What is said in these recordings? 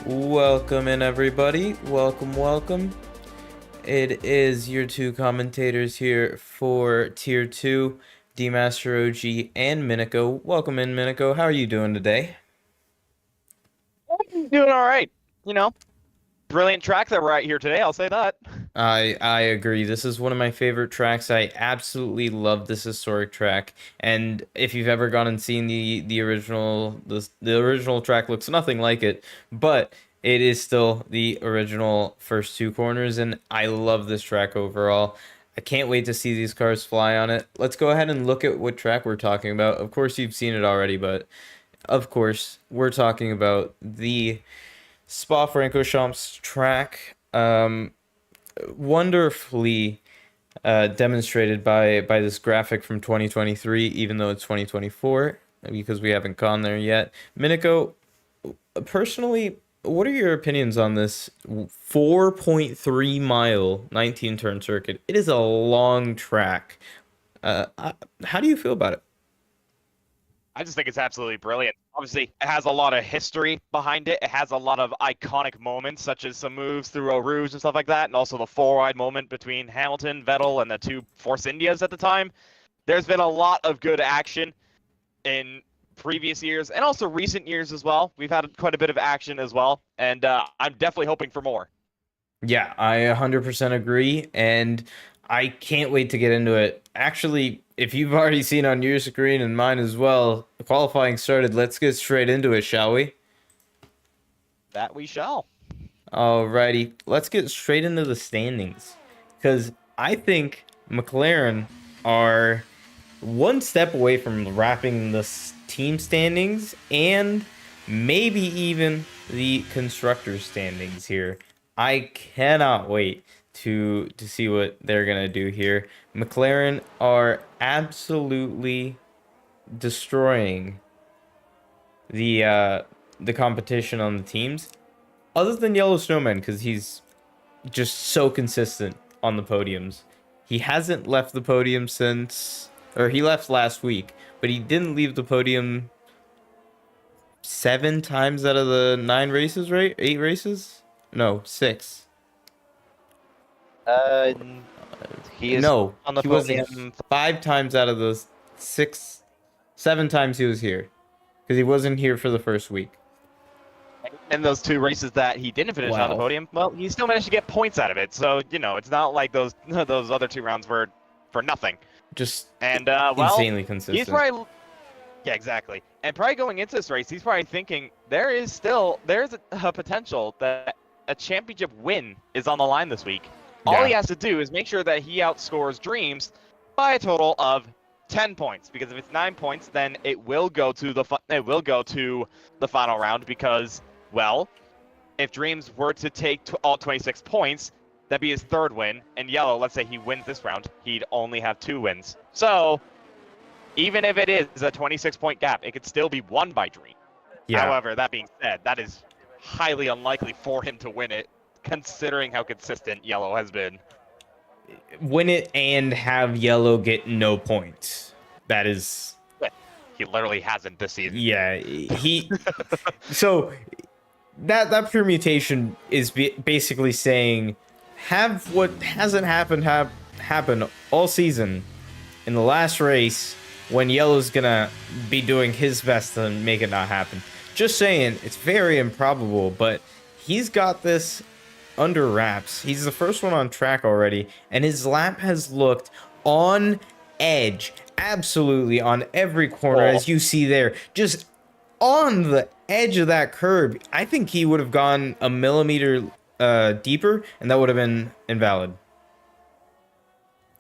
Welcome in, everybody. Welcome. It is your two commentators here for Tier 2, D-Master OG and Miniko. Welcome in, Miniko. How are you doing today? I'm doing all right. You know, brilliant track that we're at here today, I'll say that. I agree. This is one of my favorite tracks. I absolutely love this historic track. And if you've ever gone and seen the original, the original track looks nothing like it, but it is still the original first two corners, and I love this track overall. I can't wait to see these cars fly on it. Let's go ahead and look at what track we're talking about. Of course, you've seen it already, but of course, we're talking about the Spa-Francorchamps track. Wonderfully demonstrated by this graphic from 2023, even though it's 2024, because we haven't gone there yet. Miniko, personally, what are your opinions on this 4.3 mile 19 turn circuit? It is a long track. How do you feel about it? I just think it's absolutely brilliant. Obviously, it has a lot of history behind it. It has a lot of iconic moments, such as some moves through Eau Rouge and stuff like that, and also the four-wide moment between Hamilton, Vettel, and the two Force Indias at the time. There's been a lot of good action in previous years, and also recent years as well. We've had quite a bit of action as well, and I'm definitely hoping for more. Yeah, I 100% agree, and I can't wait to get into it. Actually, if you've already seen on your screen and mine as well, the qualifying started. Let's get straight into it, shall we? That we shall. Alrighty, let's get straight into the standings, because I think McLaren are one step away from wrapping the team standings and maybe even the constructor standings here. I cannot wait to see what they're gonna do here. McLaren are absolutely destroying the competition on the teams, other than Yellow Snowman, because he's just so consistent on the podiums. He hasn't left the podium since, or he left last week, but he didn't leave the podium 7 times out of the 9 races, right? 8 races? No, 6. He is No, on the he wasn't. podium. 5 times out of those 6, 7 times he was here, because he wasn't here for the first week. In those 2 races that he didn't finish on the Wow. podium, well, he still managed to get points out of it. So, it's not like those other 2 rounds were for nothing. Just And, well, insanely consistent. he's probably... Yeah, exactly. And probably going into this race, he's probably thinking there's a potential that a championship win is on the line this week. All he Yeah. has to do is make sure that he outscores Dreams by a total of 10 points. Because if it's 9 points, then it will go to the final round. Because, well, if Dreams were to take all 26 points, that'd be his 3rd win. And Yellow, let's say he wins this round, he'd only have 2 wins. So even if it is a 26-point gap, it could still be won by Dream. Yeah. However, that being said, that is highly unlikely for him to win it, considering how consistent Yellow has been. Win it and have Yellow get no points. That is... He literally hasn't this season. Yeah, he... So, that permutation is basically saying, have what hasn't happened happen all season in the last race, when Yellow's gonna be doing his best to make it not happen. Just saying, it's very improbable, but he's got this under wraps. He's the first one on track already, and his lap has looked on edge, absolutely on every corner, as you see there, just on the edge of that curb. I think he would have gone a millimeter deeper, and that would have been invalid.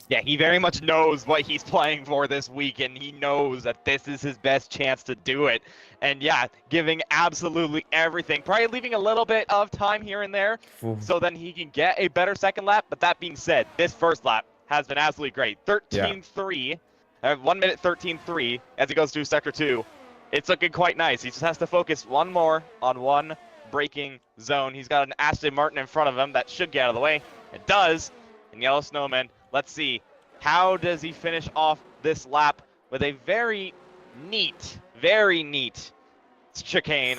Yeah, he very much knows what he's playing for this week, and he knows that this is his best chance to do it. And yeah, giving absolutely everything, probably leaving a little bit of time here and there, so then he can get a better second lap. But that being said, this first lap has been absolutely great. 13.3, 1 minute 13.3 as he goes through Sector 2. It's looking quite nice. He just has to focus one more on one braking zone. He's got an Aston Martin in front of him that should get out of the way. It does. And Yellow Snowman, let's see. How does he finish off this lap with a very neat chicane?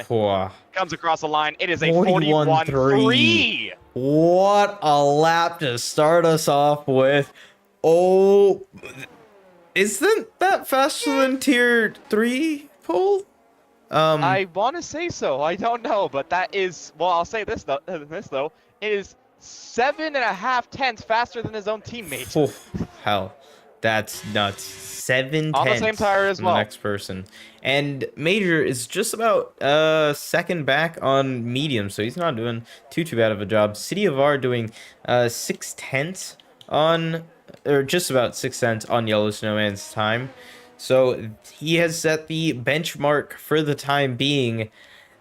Comes across the line. It is a 41.3. What a lap to start us off with. Oh, isn't that faster than tier 3 pole? I want to say so. I don't know, but that is, well, I'll say this though. It is 7.5 tenths faster than his own teammate. Oh, hell. That's nuts. 7 On the same tenths tire as from the well. next person. And Major is just about second back on medium, so he's not doing too bad of a job. City of R doing 6 tenths on, or just about 6 tenths on Yellow Snowman's time. So he has set the benchmark for the time being.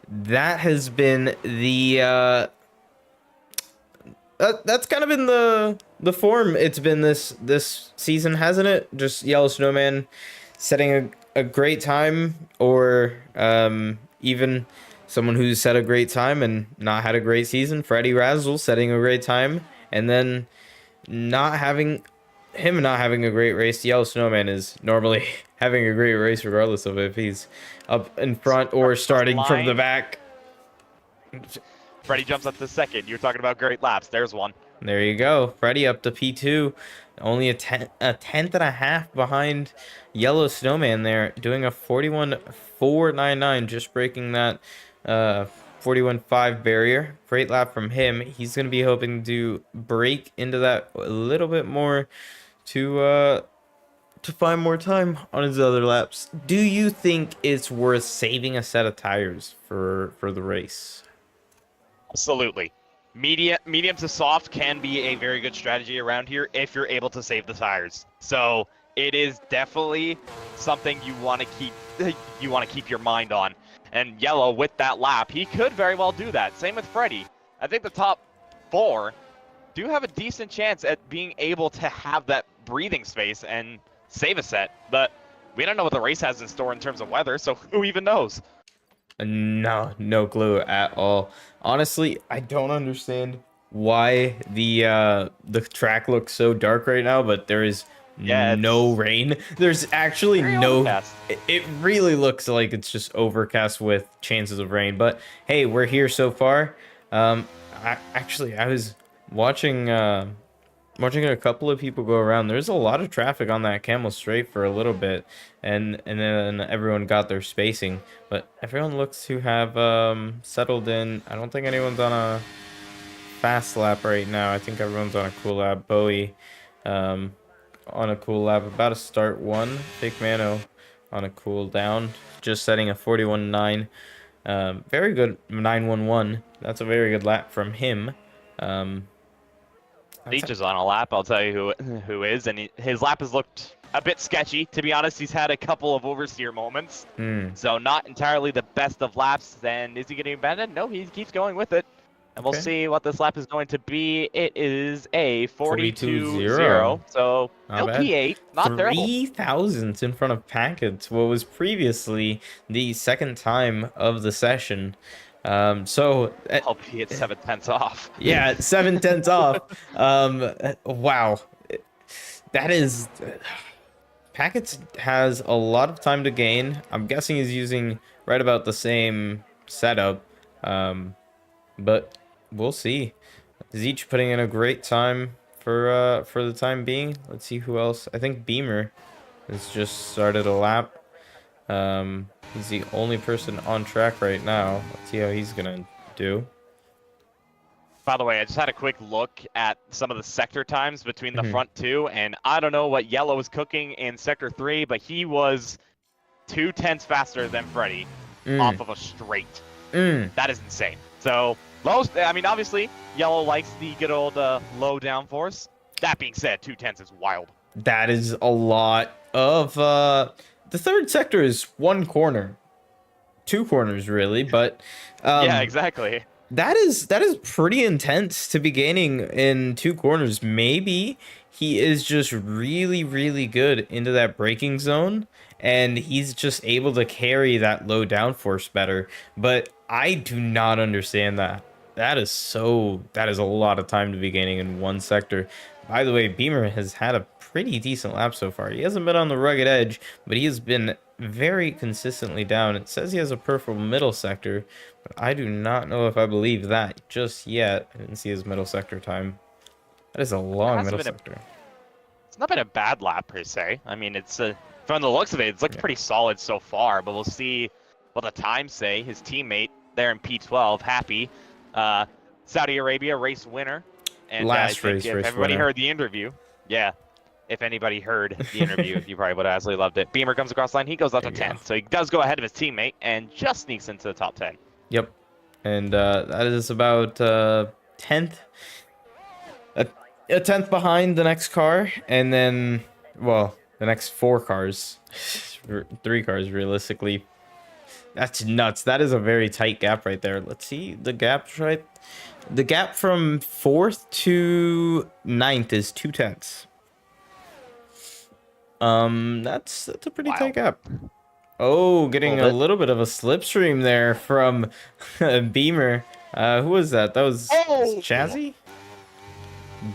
That has been the that's kind of been the form it's been this season, hasn't it? Just Yellow Snowman setting a great time, or even someone who's set a great time and not had a great season. Freddy Razzle setting a great time and then not having a great race. Yellow Snowman is normally having a great race regardless of if he's up in front or starting from the back. Freddy jumps up to second. You're talking about great laps. There's one. There you go. Freddy up to P2. Only a tenth and a half behind Yellow Snowman there. Doing a 41.499. Just breaking that 41.5 barrier. Great lap from him. He's going to be hoping to break into that a little bit more to find more time on his other laps. Do you think it's worth saving a set of tires for the race? Absolutely. Medium to soft can be a very good strategy around here if you're able to save the tires. So it is definitely something you want to keep your mind on. And Yellow, with that lap, he could very well do that. Same with Freddy. I think the top 4 do have a decent chance at being able to have that breathing space and save a set. But we don't know what the race has in store in terms of weather, so who even knows? No clue at all. Honestly, I don't understand why the track looks so dark right now, but there is no rain. There's actually no. It really looks like it's just overcast with chances of rain. But hey, we're here so far. I was watching a couple of people go around. There's a lot of traffic on that Camel Straight for a little bit, and then everyone got their spacing, but everyone looks to have settled in. I don't think anyone's on a fast lap right now. I think everyone's on a cool lap. Bowie on a cool lap, about to start one. Fake Mano on a cool down, just setting a 41.9. Very good 911. That's a very good lap from him. Leech is on a lap, I'll tell you who is, and his lap has looked a bit sketchy. To be honest, he's had a couple of oversteer moments, so not entirely the best of laps. And is he getting abandoned? No, he keeps going with it. And we'll see what this lap is going to be. It is a 42.0, so still P8, not terrible. 3 thousandths in front of Packets, what was previously the second time of the session. Albeit 7 tenths off. Yeah, 7 tenths off. Wow, that is. Packets has a lot of time to gain. I'm guessing he's using right about the same setup, but we'll see. Zeech putting in a great time for the time being. Let's see who else. I think Beamer has just started a lap. He's the only person on track right now. Let's see how he's gonna do. By the way, I just had a quick look at some of the sector times between the front two, and I don't know what Yellow was cooking in sector 3, but he was 2 tenths faster than Freddy off of a straight. That is insane. So, I mean, obviously, Yellow likes the good old low downforce. That being said, 2 tenths is wild. That is a lot of the third sector is 1 corner, 2 corners really, but yeah, exactly. That is pretty intense to be gaining in 2 corners. Maybe he is just really good into that braking zone, and he's just able to carry that low downforce better. But I do not understand that. That is a lot of time to be gaining in 1 sector. By the way, Beamer has had a pretty decent lap so far. He hasn't been on the rugged edge, but he has been very consistently down. It says he has a purple middle sector, but I do not know if I believe that just yet. I didn't see his middle sector time. That is a long middle sector. It's not been a bad lap per se. I mean, it's from the looks of it, it's looked pretty solid so far, but we'll see what the times say. His teammate there in P12, Happy, Saudi Arabia race winner. And Last race if everybody winner. heard the interview, yeah. If anybody heard the interview, you probably would have absolutely loved it. Beamer comes across the line. He goes up to 10. So he does go ahead of his teammate and just sneaks into the top 10. Yep. And that is about 10th. A 10th behind the next car. And then, well, the next 4 cars. 3 cars, realistically. That's nuts. That is a very tight gap right there. Let's see. The gap's right. The gap from 4th to 9th is 2/10. That's a pretty tight gap. Oh, getting a little bit of a slipstream there from Beamer. Who was that? That was Chazzy?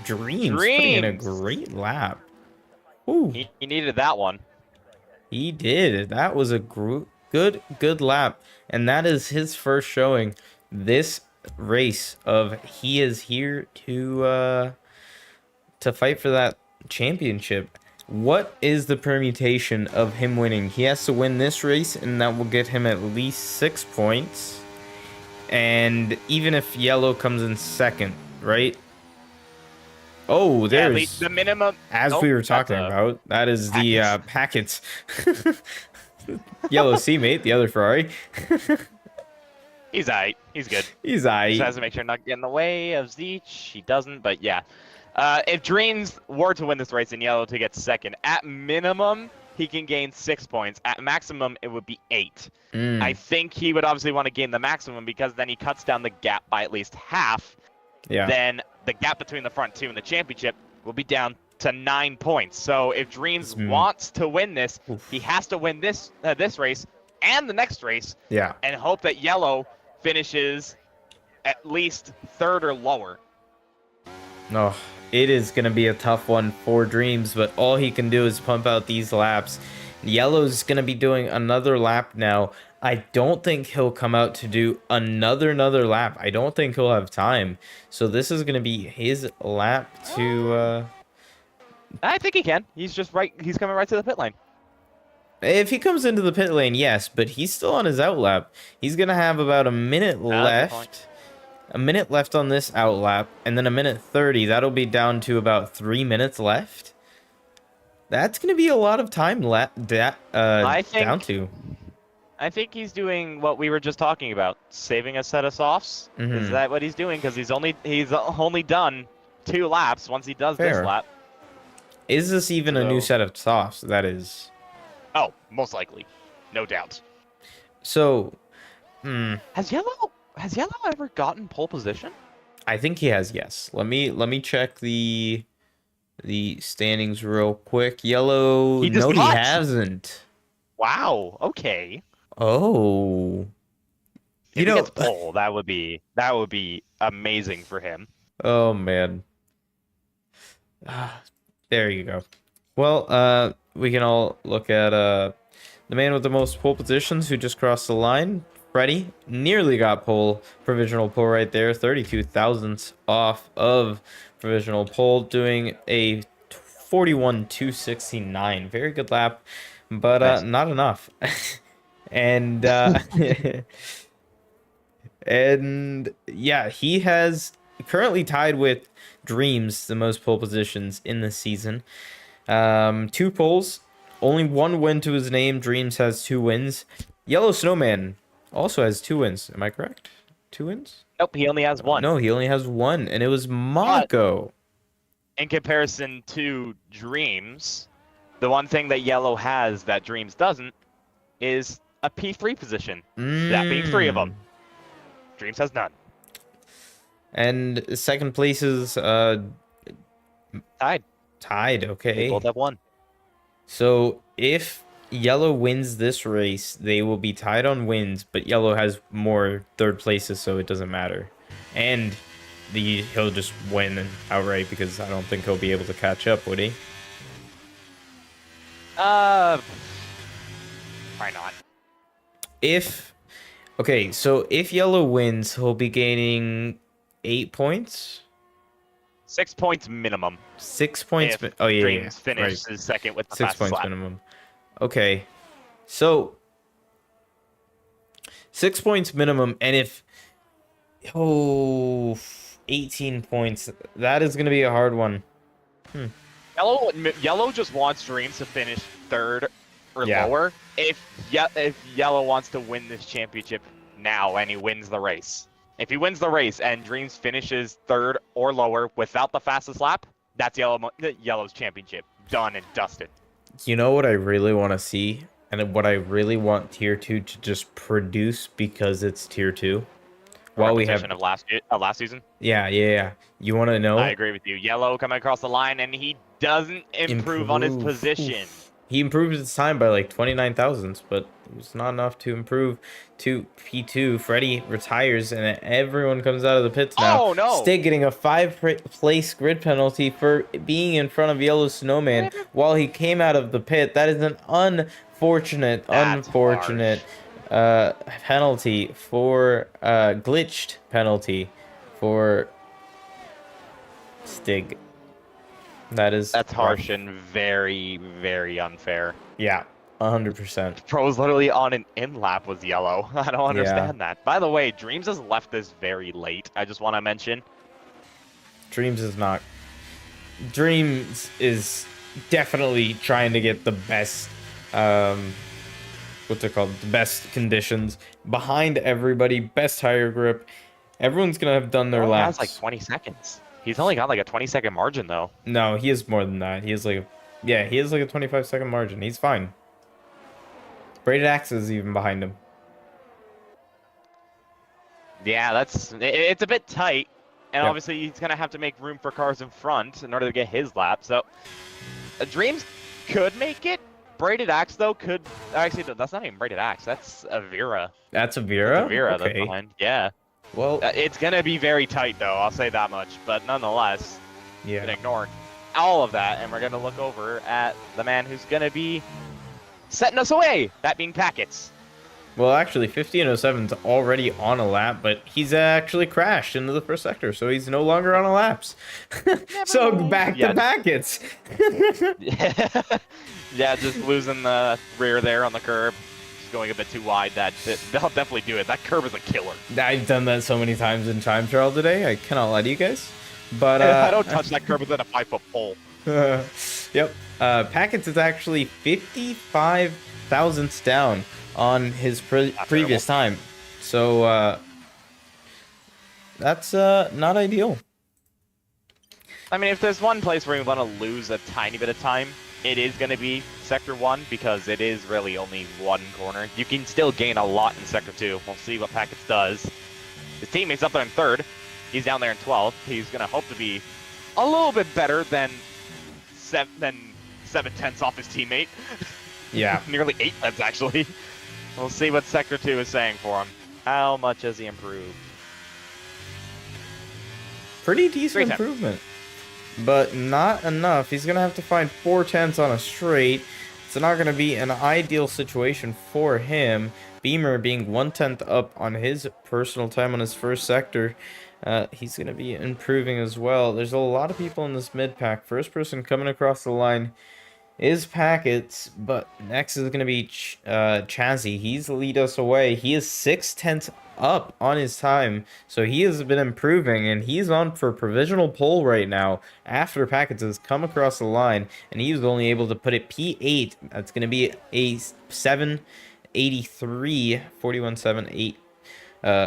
Dreams putting in a great lap. Ooh. He needed that one. He did. That was a good lap. And that is his first showing this race of he is here to fight for that championship. What is the permutation of him winning? He has to win this race, and that will get him at least 6 points. And even if yellow comes in second, right? Oh, there's the minimum. As we were talking about, that is the packets. Yellow C-mate, the other Ferrari. He's aight. He's good. He's aight. Just has to make sure not to get in the way of Zeech. He doesn't, but yeah. If Dreams were to win this race in yellow to get second, at minimum, he can gain 6 points. At maximum, it would be 8. I think he would obviously want to gain the maximum because then he cuts down the gap by at least half. Yeah. Then the gap between the front 2 and the championship will be down to 9 points. So if Dreams wants to win this, he has to win this race and the next race. Yeah. And hope that yellow finishes at least 3rd or lower. No. It is going to be a tough one for Dreams, but all he can do is pump out these laps. Yellow's going to be doing another lap now. I don't think he'll come out to do another lap. I don't think he'll have time. So this is going to be his lap to... I think he can. He's just right. He's coming right to the pit lane. If he comes into the pit lane, yes, but he's still on his out lap. He's going to have about a minute left. A minute left on this out lap, and then a minute 30. That'll be down to about 3 minutes left. That's going to be a lot of time down to. I think he's doing what we were just talking about, saving a set of softs. Is that what he's doing? Because he's only done 2 laps once he does this lap. Is this even a new set of softs? That is. Oh, most likely, no doubt. So, Has Yellow ever gotten pole position? I think he has. Yes. Let me check the standings real quick. Yellow. He hasn't. Wow. Okay. Oh. If he gets pole, that would be amazing for him. Oh man. There you go. Well, we can all look at the man with the most pole positions who just crossed the line. Freddie nearly got provisional pole right there. 32 thousandths off of provisional pole, doing a 41.269. Very good lap, but nice. Not enough. And and yeah, he has currently tied with Dreams the most pole positions in the season. 2 poles, only 1 win to his name. Dreams has 2 wins. Yellow Snowman also has 2 wins. Am I correct? 2 wins? Nope, he only has 1. No, he only has 1, and it was Monaco. In comparison to Dreams, the one thing that Yellow has that Dreams doesn't is a P3 position. That being 3 of them. Dreams has none. And second place is tied. Tied, okay. They both have 1. So if Yellow wins this race, they will be tied on wins, but Yellow has more 3rd places, so it doesn't matter. And he'll just win outright because I don't think he'll be able to catch up, would he? Why not? Okay, so if Yellow wins, he'll be gaining 8 points. 6 points minimum. 6 points. Oh yeah, Dreams finishes second with the 6 points lap. minimum. Okay, so 6 points minimum, and if 18 points, that is going to be a hard one. Yellow just wants Dreams to finish third or Yeah. lower if Yellow wants to win this championship now and he wins the race. If he wins the race and Dreams finishes third or lower without the fastest lap, that's Yellow's championship. Done and dusted. You know what I really want to see, and what I really want Tier 2 to just produce because it's Tier 2? While we have of last season. Yeah. You want to know? I agree with you. Yellow coming across the line, and he doesn't improve on his position. Oof. He improved his time by like 29 thousandths, but it was not enough to improve to P2. Freddy retires, and everyone comes out of the pits now. Oh, no. Stig getting a 5-place grid penalty for being in front of Yellow Snowman while he came out of the pit. That is an unfortunate penalty for glitched penalty for Stig. That's harsh and very, very unfair. Yeah, 100%. Pro's literally on an in lap with Yellow. I don't understand that. By the way, Dreams has left this very late. I just want to mention. Dreams is definitely trying to get the best, what's it called? The best conditions behind everybody, best tire grip. Everyone's gonna have done their laps. Has like 20 seconds. He's only got like a 20-second margin though. No, he has more than that. He has like a 25-second margin. He's fine. Braided Axe is even behind him. Yeah, it's a bit tight, and obviously he's gonna have to make room for cars in front in order to get his lap. So, Dreams could make it. Braided Axe though could actually. That's not even Braided Axe. That's Avira. That's Avira. Avira okay. that's behind. Yeah. Well, it's gonna be very tight though. I'll say that much. But nonetheless, yeah. Gonna ignore all of that, and we're gonna look over at the man who's gonna be setting us away. That being Packets. Well, actually, 1507's already on a lap, but he's actually crashed into the first sector, so he's no longer on a laps. So back to Packets. Yeah, just losing the rear there on the curb. Just going a bit too wide. They'll definitely do it. That curb is a killer. I've done that so many times in time trial today. I cannot lie to you guys. But I don't touch that curb within a 5-foot pole. Yep. Packets is actually 55 thousandths down on his previous time. So that's not ideal. I mean, if there's one place where we want to lose a tiny bit of time, it is going to be Sector 1, because it is really only one corner. You can still gain a lot in Sector 2. We'll see what Packets does. His teammate's up there in 3rd. He's down there in 12th. He's going to hope to be a little bit better than 7/10 off his teammate. Yeah. Nearly 8 tenths, actually. We'll see what Sector 2 is saying for him. How much has he improved? Pretty decent improvement, but not enough. He's going to have to find 4/10 on a straight. It's not going to be an ideal situation for him. Beamer being 1/10 up on his personal time on his first sector. He's going to be improving as well. There's a lot of people in this mid-pack. First person coming across the line is Packets, but next is going to be Chazzy. He's lead us away. He is 6/10 up on his time, so he has been improving, and he's on for provisional pole right now after Packets has come across the line, and he was only able to put it P8. That's going to be a 783, 41.78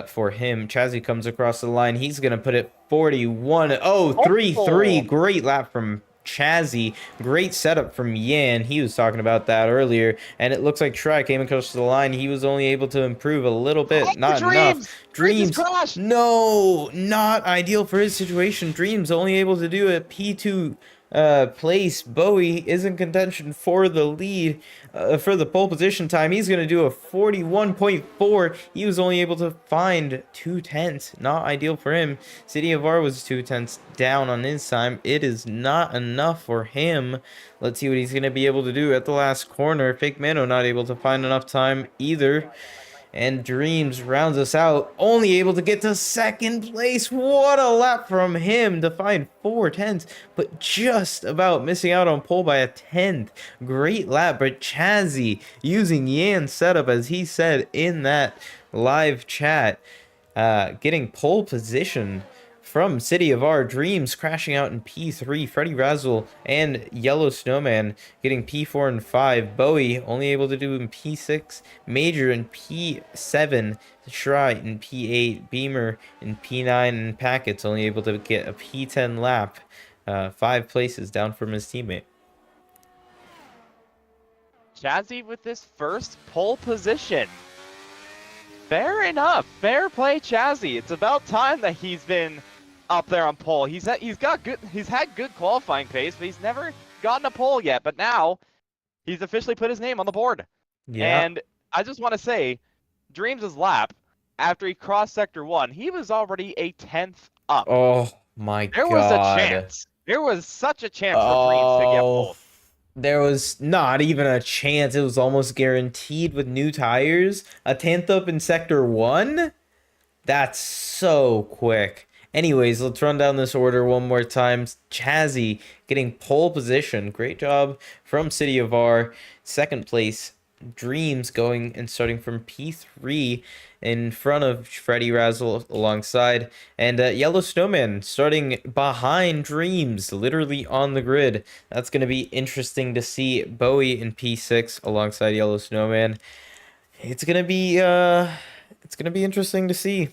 for him. Chazzy comes across the line. He's going to put it 41.033. Great lap from Chazzy. Great setup from Yan. He was talking about that earlier. And it looks like Shrek came across the line. He was only able to improve a little bit. Not enough. Dreams. No, not ideal for his situation. Dreams only able to do a P2 place. Bowie is in contention for the lead, for the pole position time. He's going to do a 41.4. He was only able to find 2/10. Not ideal for him. City of R was 2/10 down on his time. It is not enough for him. Let's see what he's going to be able to do at the last corner. Fake Mano not able to find enough time either. And Dreams rounds us out, only able to get to second place. What a lap from him to find 4/10, but just about missing out on pole by a 10th. Great lap, but Chazzy using Yan's setup, as he said in that live chat, getting pole position from City of Our Dreams crashing out in P3. Freddy Razzle and Yellow Snowman getting P4 and 5. Bowie only able to do in P6. Major in P7. Shry in P8. Beamer in P9. And Packets only able to get a P10 lap. 5 places down from his teammate. Jazzy with this first pole position. Fair enough. Fair play, Chazzy. It's about time that he's been up there on pole. He's had good qualifying pace, but he's never gotten a pole yet. But now he's officially put his name on the board. Yeah. And I just want to say, Dreams' lap after he crossed sector 1, he was already a 10th up. Oh my god. There was a chance. There was such a chance for Dreams to get pole. There was not even a chance. It was almost guaranteed with new tires. A 10th up in Sector 1? That's so quick. Anyways, let's run down this order one more time. Chazzy getting pole position. Great job from City of R. Second place, Dreams going and starting from P3 in front of Freddy Razzle alongside, and Yellow Snowman starting behind Dreams, literally on the grid. That's going to be interesting to see. Bowie in P6 alongside Yellow Snowman. It's going to be interesting to see.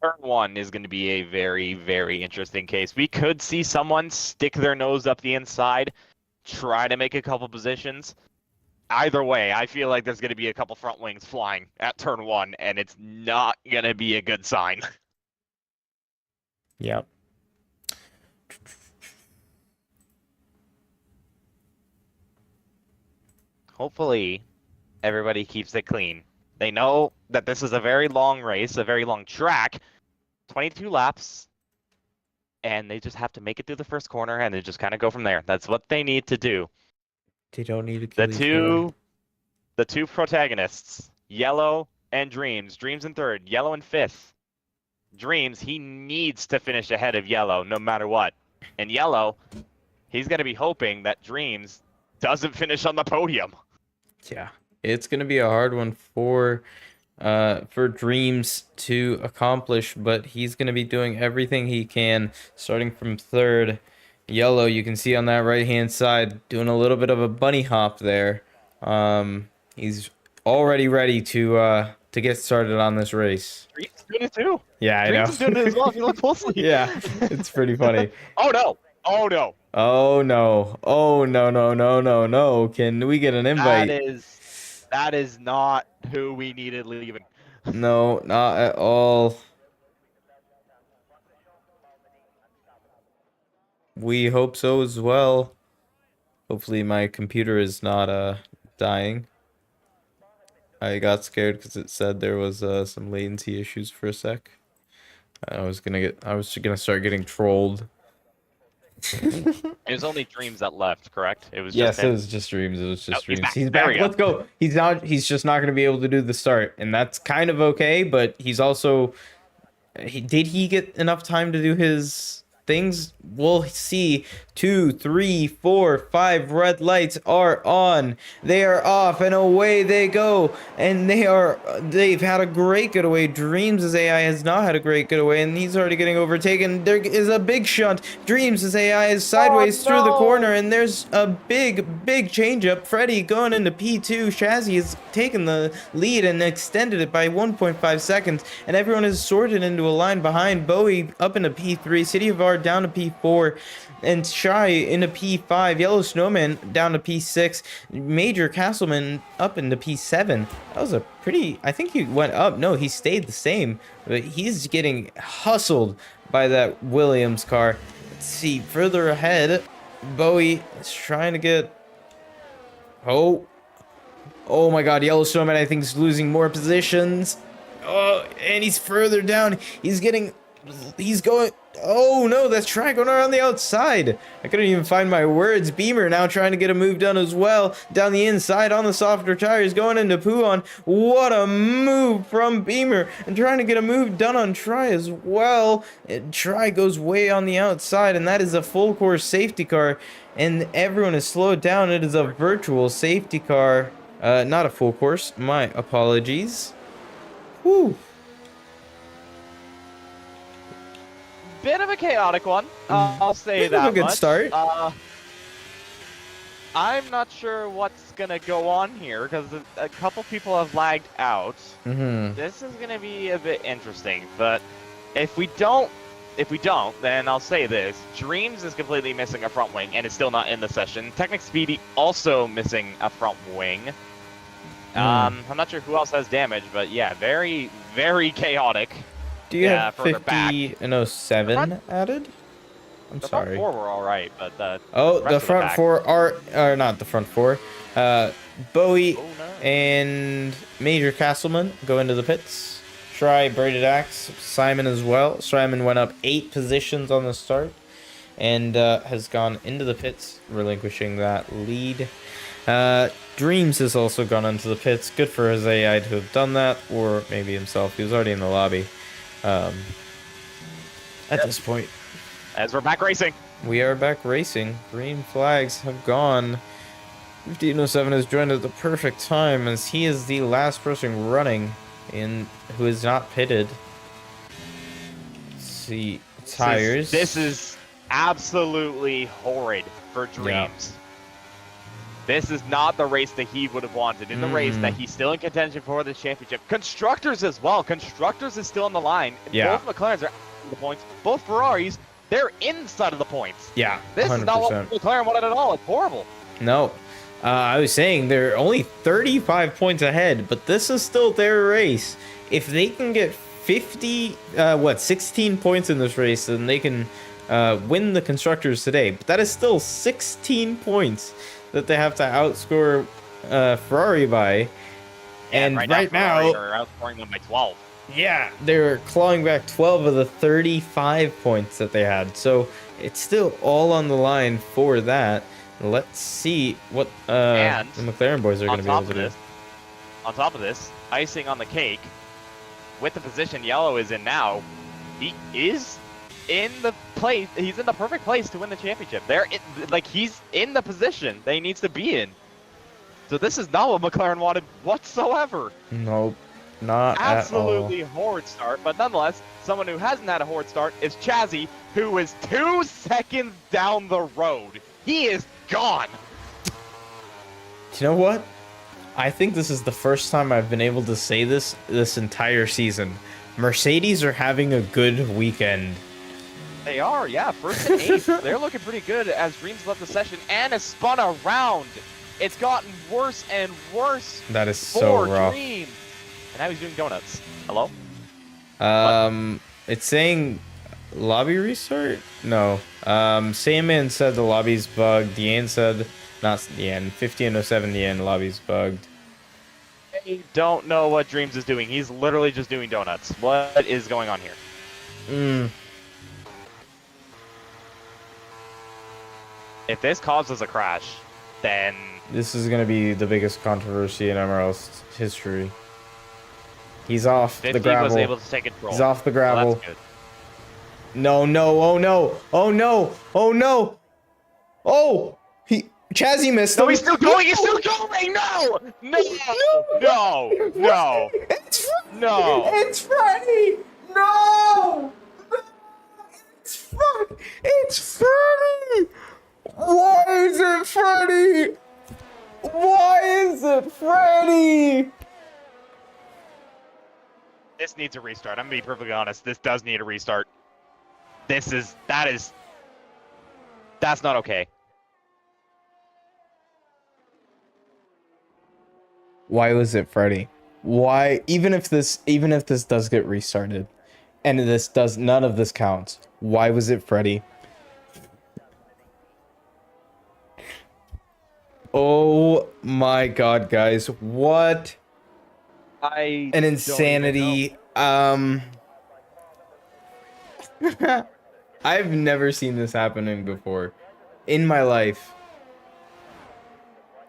Turn 1 is going to be a very, very interesting case. We could see someone stick their nose up the inside, try to make a couple positions. Either way, I feel like there's going to be a couple front wings flying at turn 1, and it's not going to be a good sign. Yep. Hopefully, everybody keeps it clean. They know that this is a very long race, a very long track, 22 laps, and they just have to make it through the first corner, and they just kind of go from there. That's what they need to do. They don't need to kill the two protagonists, Yellow and Dreams. Dreams in third, Yellow in fifth. Dreams, he needs to finish ahead of Yellow no matter what. And Yellow, he's going to be hoping that Dreams doesn't finish on the podium. Yeah, it's going to be a hard one for Dreams to accomplish, but he's going to be doing everything he can, starting from third. Yellow, you can see on that right-hand side, doing a little bit of a bunny hop there. He's already ready to get started on this race. Dreams is doing it too. Yeah, I know. Dreams is doing it as well if you look closely. Yeah, it's pretty funny. Oh no! Oh no! Oh no! Oh no! No! No! No! No! Can we get an invite? That is not who we needed leaving. No, not at all. We hope so as well. Hopefully my computer is not dying. I got scared because it said there was some latency issues for a sec. I was gonna start getting trolled. It was only Dreams that left, correct? It was yes, just him. it was just Dreams. It was just Dreams. He's Back. back. Let's go. He's just not gonna be able to do the start, and that's kind of okay. But he's also, did he get enough time to do his things? We'll see. 2, 3, 4, 5 red lights are on. They are off, and away they go. And they've had a great getaway. Dreams' AI has not had a great getaway, and he's already getting overtaken. There is a big shunt. Dreams' AI is sideways through the corner, and there's a big change up. Freddy going into P2. Shazzy has taken the lead and extended it by 1.5 seconds, and everyone is sorted into a line behind. Bowie up into P3. City of R down to P4. And Shy into P5, Yellow Snowman down to P6, Major Castleman up into P7. That was a pretty, I think he went up. No, he stayed the same, but he's getting hustled by that Williams car. Let's see, further ahead, Bowie is trying to get, oh my god, Yellow Snowman I think is losing more positions. Oh, and he's further down. He's going, oh no, that's Try going around the outside. I couldn't even find my words. Beamer now trying to get a move done as well. Down the inside on the softer tires, going into Puon. What a move from Beamer. And trying to get a move done on Try as well. Try goes way on the outside, and that is a full course safety car. And everyone is slowed down. It is a virtual safety car. Not a full course. My apologies. Whew. bit of a chaotic one. I'll say Bit that of a good much. start. I'm not sure what's gonna go on here because a couple people have lagged out. This is gonna be a bit interesting, but if we don't, then I'll say this: Dreams is completely missing a front wing and is still not in the session. Technic Speedy also missing a front wing. I'm not sure who else has damage, but yeah, very, very chaotic. Do you have 50 and 07 added? I'm the sorry. front four were all right, but the front four are not the front four. Bowie and Major Castleman go into the pits. Try Braided Axe, Simon as well. Simon went up 8 positions on the start and has gone into the pits, relinquishing that lead. Dreams has also gone into the pits. Good for his AI to have done that, or maybe himself. He was already in the lobby at this point. As we're back racing. We are back racing. Green flags have gone. 1507 has joined at the perfect time as he is the last person running who is not pitted. Let's see. Tires. This is absolutely horrid for Dreams. Yeah. This is not the race that he would have wanted. In the race that he's still in contention for the championship. Constructors as well. Constructors is still on the line. Yeah. Both McLarens are in the points. Both Ferraris, they're inside of the points. Yeah, this 100%. Is not what McLaren wanted at all. It's horrible. No. I was saying they're only 35 points ahead, but this is still their race. If they can get 16 points in this race, then they can win the Constructors today. But that is still 16 points that they have to outscore Ferrari by. And right now they're outscoring them by 12. Yeah, they're clawing back 12 of the 35 points that they had. So it's still all on the line for that. Let's see what the McLaren boys are going to be able to do. On top of this, icing on the cake, with the position Yellow is in now, he is in the place. He's in the perfect place to win the championship. He's in the position that he needs to be in. So this is not what McLaren wanted whatsoever. Nope, not absolutely at all. Horrid start. But nonetheless, someone who hasn't had a horrid start is Chazzy, who is 2 seconds down the road. He is gone. You know what? I think this is the first time I've been able to say this entire season. Mercedes are having a good weekend. They are, yeah. 1st and 8th. They're looking pretty good as Dreams left the session and has spun around. It's gotten worse and worse. That is so rough. Dreams. And now he's doing donuts. Hello? It's saying lobby restart? No. Sandman said the lobby's bugged. Deanne said, not Deanne, 1507 Deanne, lobby's bugged. I don't know what Dreams is doing. He's literally just doing donuts. What is going on here? If this causes a crash, then this is going to be the biggest controversy in MRL's history. He's off the gravel. Was able to take control. He's off the gravel. Well, that's good. No, oh no, oh no, oh no. Oh, Chazzy missed him. No, he's still going, he's still going. No, no, no, no. It's Freddie. No. It's Freddie. Why is it Freddie? Why is it Freddie? This needs a restart. I'm gonna be perfectly honest. This does need a restart. That's not okay. Why was it Freddie? Why, even if this does get restarted, and none of this counts, why was it Freddie? Oh my god, guys, what an insanity. I've never seen this happening before in my life.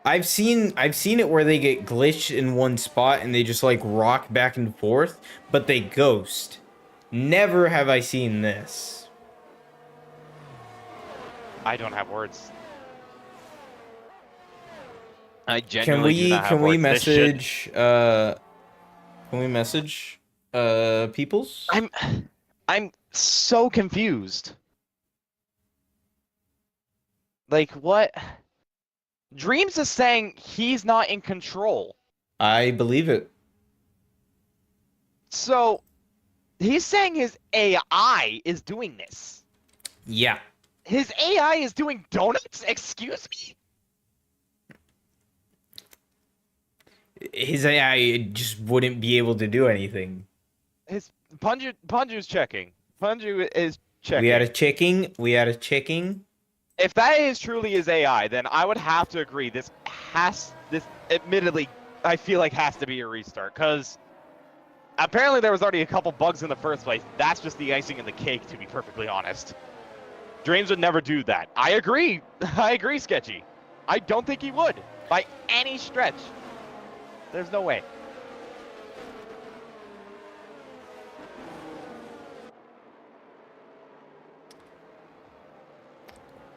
I've seen it where they get glitched in one spot and they just like rock back and forth, but they ghost. Never have I seen this. I don't have words. I genuinely do not have words. Can we message peoples? so confused. Like, what? Dreams is saying he's not in control. I believe it. So, he's saying his AI is doing this. Yeah. His AI is doing donuts? Excuse me? His AI just wouldn't be able to do anything. His Punju's checking. Punju is checking. We had a checking. If that is truly his AI, then I would have to agree this admittedly I feel like has to be a restart, because apparently there was already a couple bugs in the first place. That's just the icing in the cake, to be perfectly honest. Dreams would never do that. I agree. I agree, Sketchy. I don't think he would, by any stretch. There's no way.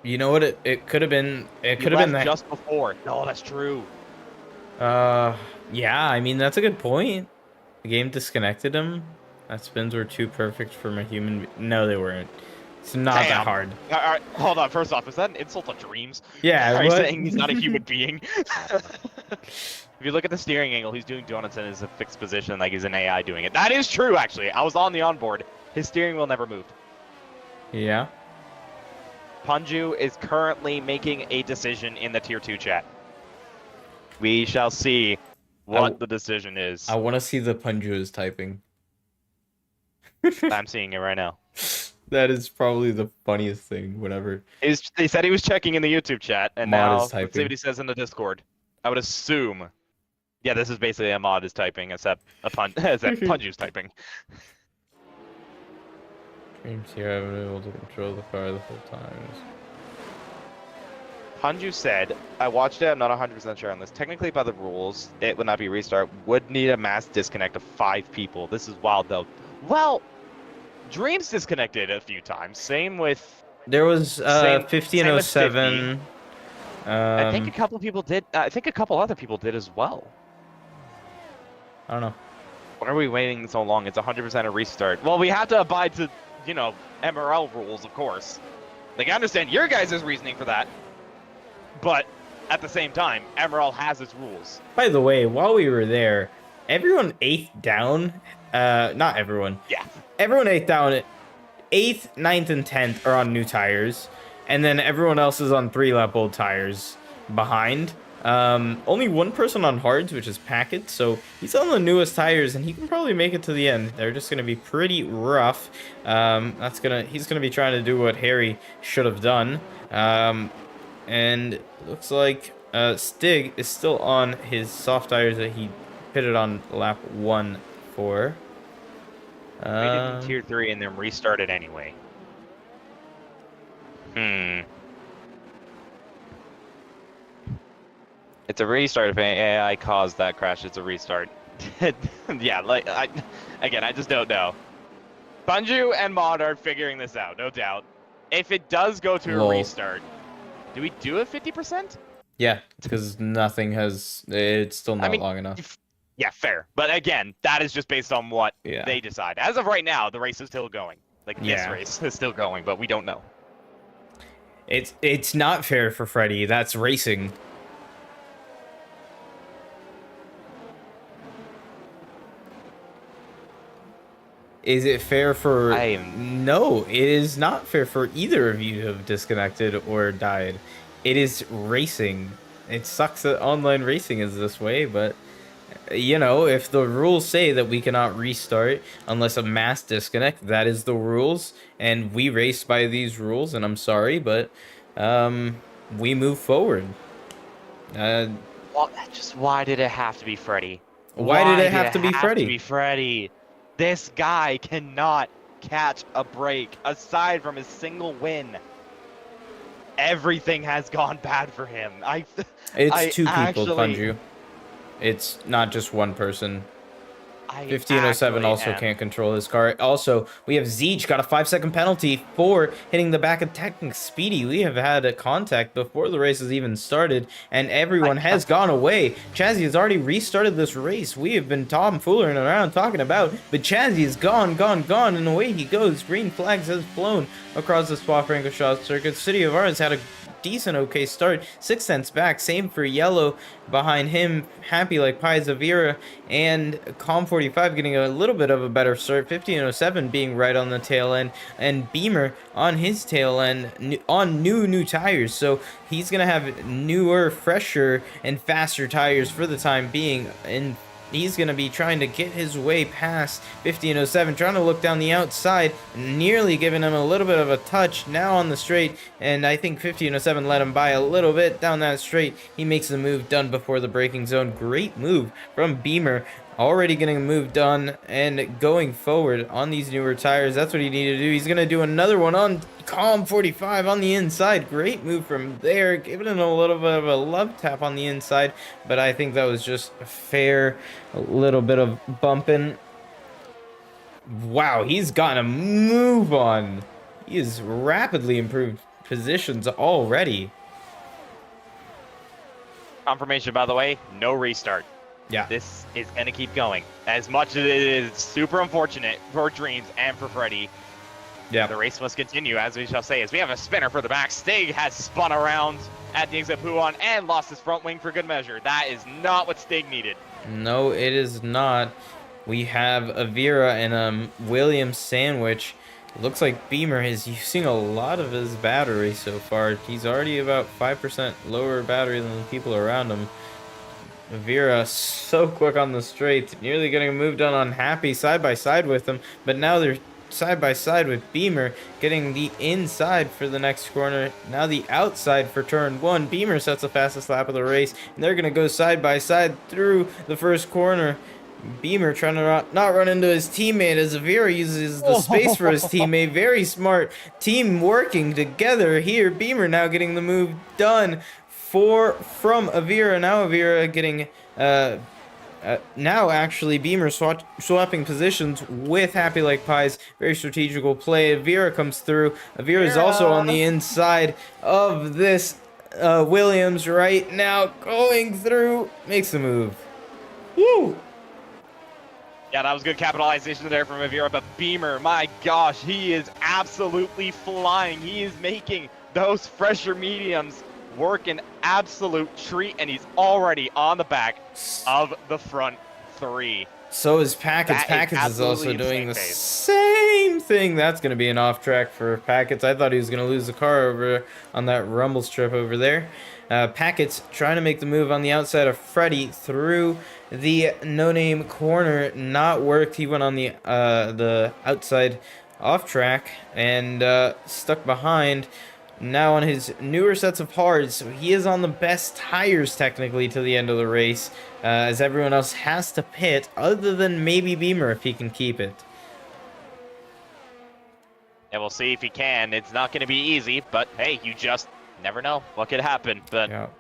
You know what? It could have been. It could have been that. Just before. No, that's true. Yeah. I mean, that's a good point. The game disconnected him. That spins were too perfect for my human. No, they weren't. It's not that hard. All right, hold on. First off, is that an insult to Dreams? Yeah. Are you saying he's not a human being? If you look at the steering angle, he's doing donuts in his fixed position like he's an AI doing it. That is true, actually. I was on the onboard. His steering wheel never moved. Yeah. Punju is currently making a decision in the Tier 2 chat. We shall see what the decision is. I want to see the Punju is typing. I'm seeing it right now. That is probably the funniest thing, whatever. They said he was checking in the YouTube chat, and Mod now is let's see typing. what he says in the Discord. I would assume. Yeah, this is basically a mod is typing, except Punju's typing. Dreams here, I've been able to control the car the whole time. Punju said, I watched it, I'm not 100% sure on this. Technically, by the rules, it would not be restart. Would need a mass disconnect of 5 people. This is wild, though. Well, Dreams disconnected a few times. Same with... There was 50 and 07. I think a couple of people did. I think a couple other people did as well. I don't know. Why are we waiting so long? It's 100% a restart. Well, we have to abide to, you know, MRL rules, of course. Like, I understand your guys' reasoning for that. But at the same time, MRL has its rules. By the way, while we were there, everyone 8th down. Not everyone. Yeah. Everyone 8th down. 8th, 9th, and 10th are on new tires. And then everyone else is on 3-lap old tires behind. Only one person on hards, which is Packet. So he's on the newest tires, and he can probably make it to the end. They're just going to be pretty rough. He's going to be trying to do what Harry should have done. And it looks like Stig is still on his soft tires that he pitted on lap 1 for. Waited in Tier 3 and then restarted anyway. It's a restart. If AI caused that crash, it's a restart. Yeah, like, I just don't know. Bunju and Mod are figuring this out, no doubt. If it does go to a restart, do we do it 50%? Yeah, because nothing has... It's still not long enough. Yeah, fair. But again, that is just based on what they decide. As of right now, the race is still going. Like, this race is still going, but we don't know. It's not fair for Freddy. That's racing. Is it fair for... No, it is not fair for either of you to have disconnected or died. It is racing. It sucks that online racing is this way, but... You know, if the rules say that we cannot restart unless a mass disconnect, that is the rules, and we race by these rules, and I'm sorry, but we move forward. Well, just why did it have to be Freddy? Why did it have to be Freddy? This guy cannot catch a break aside from his single win. Everything has gone bad for him. It's two people, Punju. It's not just one person. 1507 also can't control his car. Also, we have Zeech got a 5-second penalty for hitting the back of Technic Speedy. We have had a contact before the race has even started, and everyone has gone away. Chazzy has already restarted this race. We have been tomfooling around talking about, but Chazzy is gone, and away he goes. Green flags has flown across the Spa-Francorchamps circuit. City of Ours had a decent okay start, 6 cents back, same for Yellow behind him, Happy Like Pie Zavira, and Com45 getting a little bit of a better start, 1507 being right on the tail end, and Beamer on his tail end on new tires, so he's gonna have newer, fresher, and faster tires for the time being, and he's going to be trying to get his way past 1507, trying to look down the outside, nearly giving him a little bit of a touch now on the straight, and I think 1507 let him by a little bit down that straight. He makes the move done before the braking zone. Great move from Beamer, already getting a move done and going forward on these newer tires. That's what he needed to do. He's going to do another one on Com45 on the inside. Great move from there, giving him a little bit of a love tap on the inside, but I think that was just fair. A little bit of bumping. Wow, he's gotten a move on. He has rapidly improved positions already. Confirmation, by the way, no restart. Yeah. This is going to keep going. As much as it is super unfortunate for Dreams and for Freddy, yeah, the race must continue, as we shall say, as we have a spinner for the back. Stig has spun around at the exit Puon and lost his front wing for good measure. That is not what Stig needed. No, it is not. We have Avira and a Williams sandwich. Looks like Beamer is using a lot of his battery so far. He's already about 5% lower battery than the people around him. Avira so quick on the straight, nearly getting a move done on Happy side by side with him, but now they're side by side with Beamer, getting the inside for the next corner. Now the outside for turn 1. Beamer sets the fastest lap of the race, and they're going to go side by side through the first corner. Beamer trying to not run into his teammate as Avira uses the space for his teammate. Very smart team working together here. Beamer now getting the move done from Avira. Now Avira getting now actually Beamer swapping positions with Happy Like Pie's very strategical play. Avira comes through. Avira is also on the inside of this Williams right now, going through, makes the move. Woo! Yeah, that was good capitalization there from Avira, but Beamer, my gosh, he is absolutely flying. He is making those fresher mediums work an absolute treat, and he's already on the back of the front 3. So is Packets. Packets is also doing the same thing. That's going to be an off track for Packets. I thought he was going to lose the car over on that rumble strip over there. Packets trying to make the move on the outside of Freddy through the no-name corner. Not worked. He went on the outside off track and stuck behind. Now on his newer sets of hards, so he is on the best tires technically to the end of the race, as everyone else has to pit, other than maybe Beamer if he can keep it. And we'll see if he can. It's not going to be easy, but hey, you just never know what could happen. But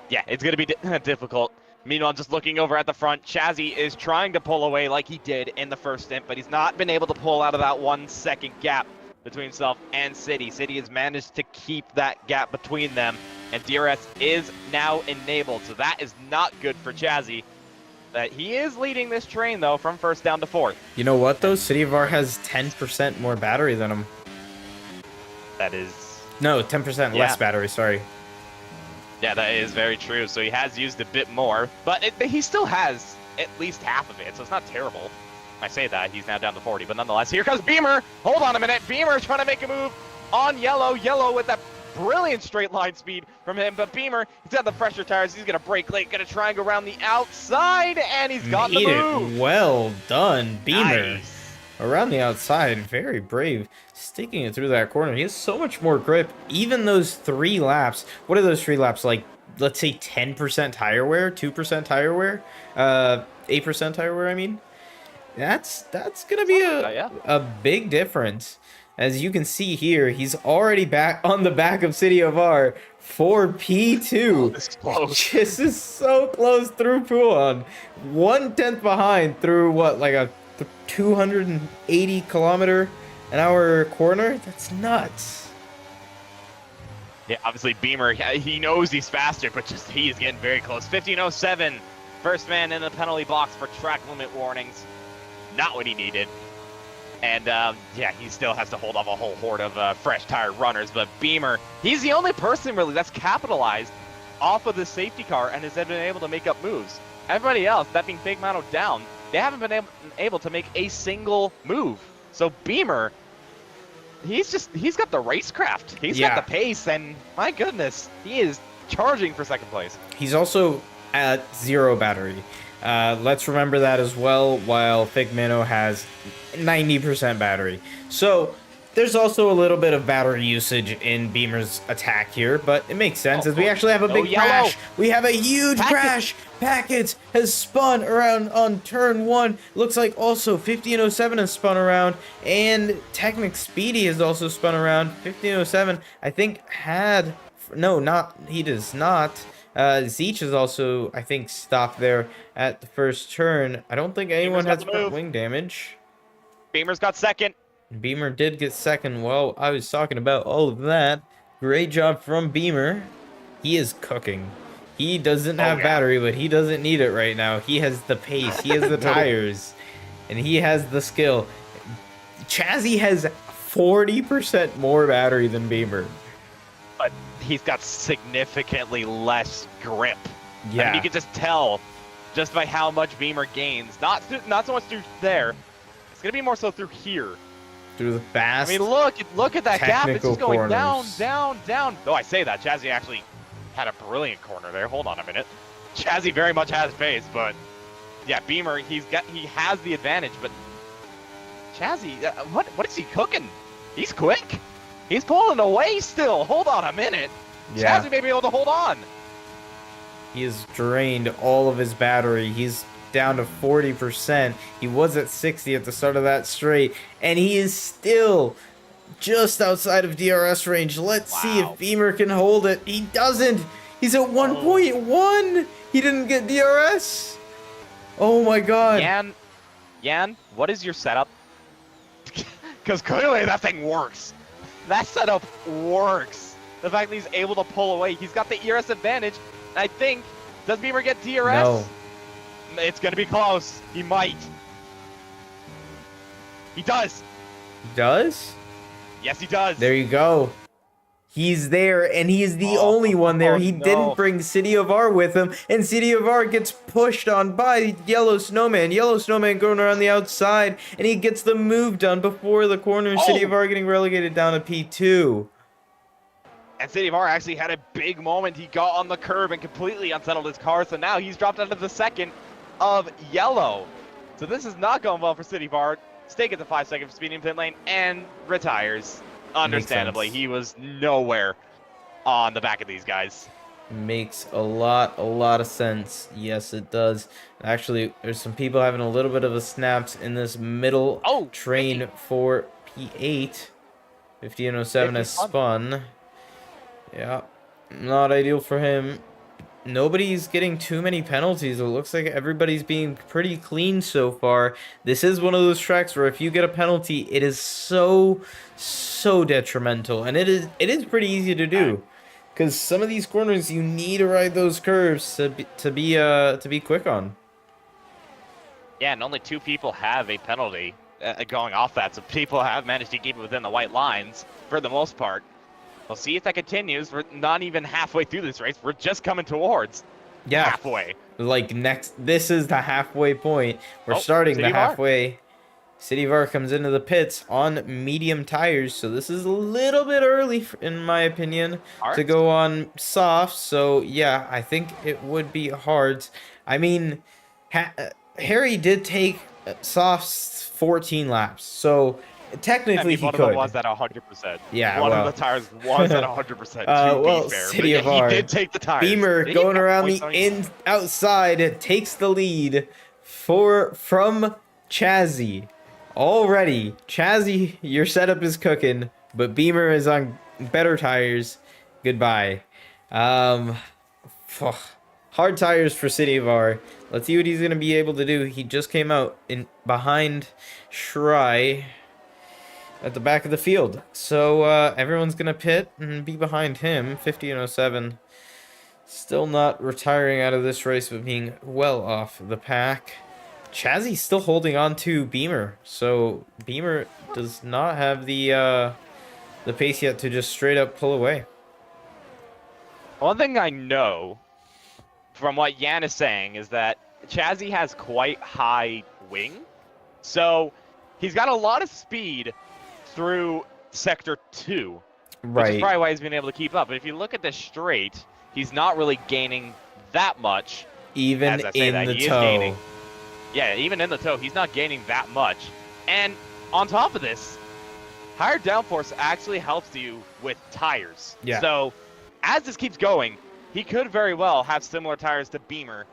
yeah, it's going to be difficult. Meanwhile, just looking over at the front, Chazzy is trying to pull away like he did in the first stint, but he's not been able to pull out of that 1 second gap between himself and City. City has managed to keep that gap between them, and DRS is now enabled, so that is not good for Chazzy. He is leading this train, though, from first down to fourth. You know what, though? City of R has 10% more battery than him. That is... No, 10% less battery, sorry. Yeah, that is very true. So he has used a bit more, but he still has at least half of it, so it's not terrible. I say that, he's now down to 40, but nonetheless, here comes Beamer. Hold on a minute. Beamer trying to make a move on Yellow. Yellow with that brilliant straight line speed from him, but Beamer, he's got the fresher tires. He's going to brake late, going to try and go around the outside, and he's got the move. Well done, Beamer. Nice. Around the outside, very brave, sticking it through that corner. He has so much more grip. Even those 3 laps, what are those 3 laps like? Let's say 10% tire wear, 2% tire wear, 8% tire wear, I mean. That's gonna be a big difference. As you can see here, he's already back on the back of City of R for P2. Oh, this is close. This is so close through Puan. 1/10 behind through what, like a 280-kilometer-an-hour corner? That's nuts. Yeah, obviously Beamer, he knows he's faster, but just he is getting very close. 15:07, first man in the penalty box for track limit warnings. Not what he needed. And yeah, he still has to hold off a whole horde of fresh tire runners. But Beamer, he's the only person really that's capitalized off of the safety car and has been able to make up moves. Everybody else, that being Big Mano down, they haven't been able to make a single move. So Beamer, he's got the racecraft. He's got the pace, and my goodness, he is charging for second place. He's also at 0 battery. Let's remember that as well, while Figmano has 90% battery. So there's also a little bit of battery usage in Beamer's attack here, but it makes sense as we actually have a big crash. We have a huge crash. Packets has spun around on turn 1. Looks like also 1507 has spun around, and Technic Speedy has also spun around. 1507, I think, had... No, not... He does not. Zeech is also, I think, stopped there at the first turn. I don't think anyone has front wing damage. Beamer's got second. Beamer did get second. Well, I was talking about all of that. Great job from Beamer. He is cooking. He doesn't have battery, but he doesn't need it right now. He has the pace. He has the tires. And he has the skill. Chazzy has 40% more battery than Beamer. But he's got significantly less grip. Yeah. I mean, you can just tell just by how much Beamer gains. Not so much through there. It's going to be more so through here. Through the fast. I mean, look at that gap. It's just going down, corners. down. Though I say that, Chazzy actually had a brilliant corner there. Hold on a minute. Chazzy very much has pace, but yeah, Beamer, he has the advantage, but Chazzy, what is he cooking? He's quick. He's pulling away still. Hold on a minute. Yeah. Chazzy may be able to hold on. He has drained all of his battery. He's down to 40%. He was at 60 at the start of that straight, and he is still just outside of DRS range. Let's see if Beamer can hold it. He doesn't. He's at 1.1. He didn't get DRS. Oh my god. Yan, what is your setup? Because clearly that thing works. That setup works. The fact that he's able to pull away. He's got the ERS advantage. I think, does Beamer get DRS? No. It's going to be close. He might. He does. He does? Yes, he does. There you go. He's there, and he's the only one there. He didn't bring City of R with him, and City of R gets pushed on by Yellow Snowman. Yellow Snowman going around the outside, and he gets the move done before the corner. City of R getting relegated down to P2. And City of R actually had a big moment. He got on the curb and completely unsettled his car, so now he's dropped out of the second of Yellow. So this is not going well for City of R. Stay at the 5 second for speeding pit lane and retires. Understandably, he was nowhere on the back of these guys. Makes a lot of sense. Yes, it does. Actually, there's some people having a little bit of a snaps in this middle train for P8. 1507 has spun. Yeah, not ideal for him. Nobody's getting too many penalties. It looks like everybody's being pretty clean so far. This is one of those tracks where if you get a penalty, it is so detrimental, and it is pretty easy to do, because some of these corners you need to ride those curves to be quick on. Yeah, and only 2 people have a penalty going off that, so people have managed to keep it within the white lines for the most part. We'll see if that continues. We're not even halfway through this race. We're just coming towards halfway. Like this is the halfway point. We're starting the halfway. City of R comes into the pits on medium tires, so this is a little bit early, in my opinion, to go on soft. So yeah, I think it would be hard. I mean, Harry did take softs 14 laps, so technically he could. One of them was at 100%. Yeah, one of the tires was at 100%. Well, City of R. He did take the tires. Beamer going around the outside takes the lead from Chazzy Already, Chazzy, your setup is cooking, but Beamer is on better tires. Goodbye. Um, hard tires for City of R. Let's see what he's gonna be able to do. He just came out in behind Shry at the back of the field, so everyone's gonna pit and be behind him. 50 and 07. Still not retiring out of this race, but being well off the pack. Chazzy's still holding on to Beamer, so Beamer does not have the pace yet to just straight up pull away. One thing I know from what Yan is saying is that Chazzy has quite high wing, so he's got a lot of speed through Sector 2, which is probably why he's been able to keep up. But if you look at the straight, he's not really gaining that much. Even in the toe. Yeah, even in the toe, he's not gaining that much. And on top of this, higher downforce actually helps you with tires. Yeah. So as this keeps going, he could very well have similar tires to Beamer,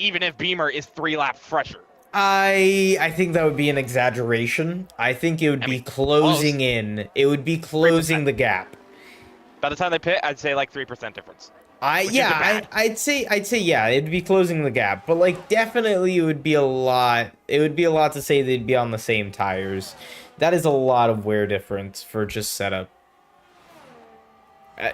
even if Beamer is 3 laps fresher. I think that would be an exaggeration. I think it would be closing in. It would be closing 3%. The gap. By the time they pit, I'd say like 3% difference. I'd say yeah, it'd be closing the gap, but like definitely it would be a lot. It would be a lot to say they'd be on the same tires. That is a lot of wear difference for just setup.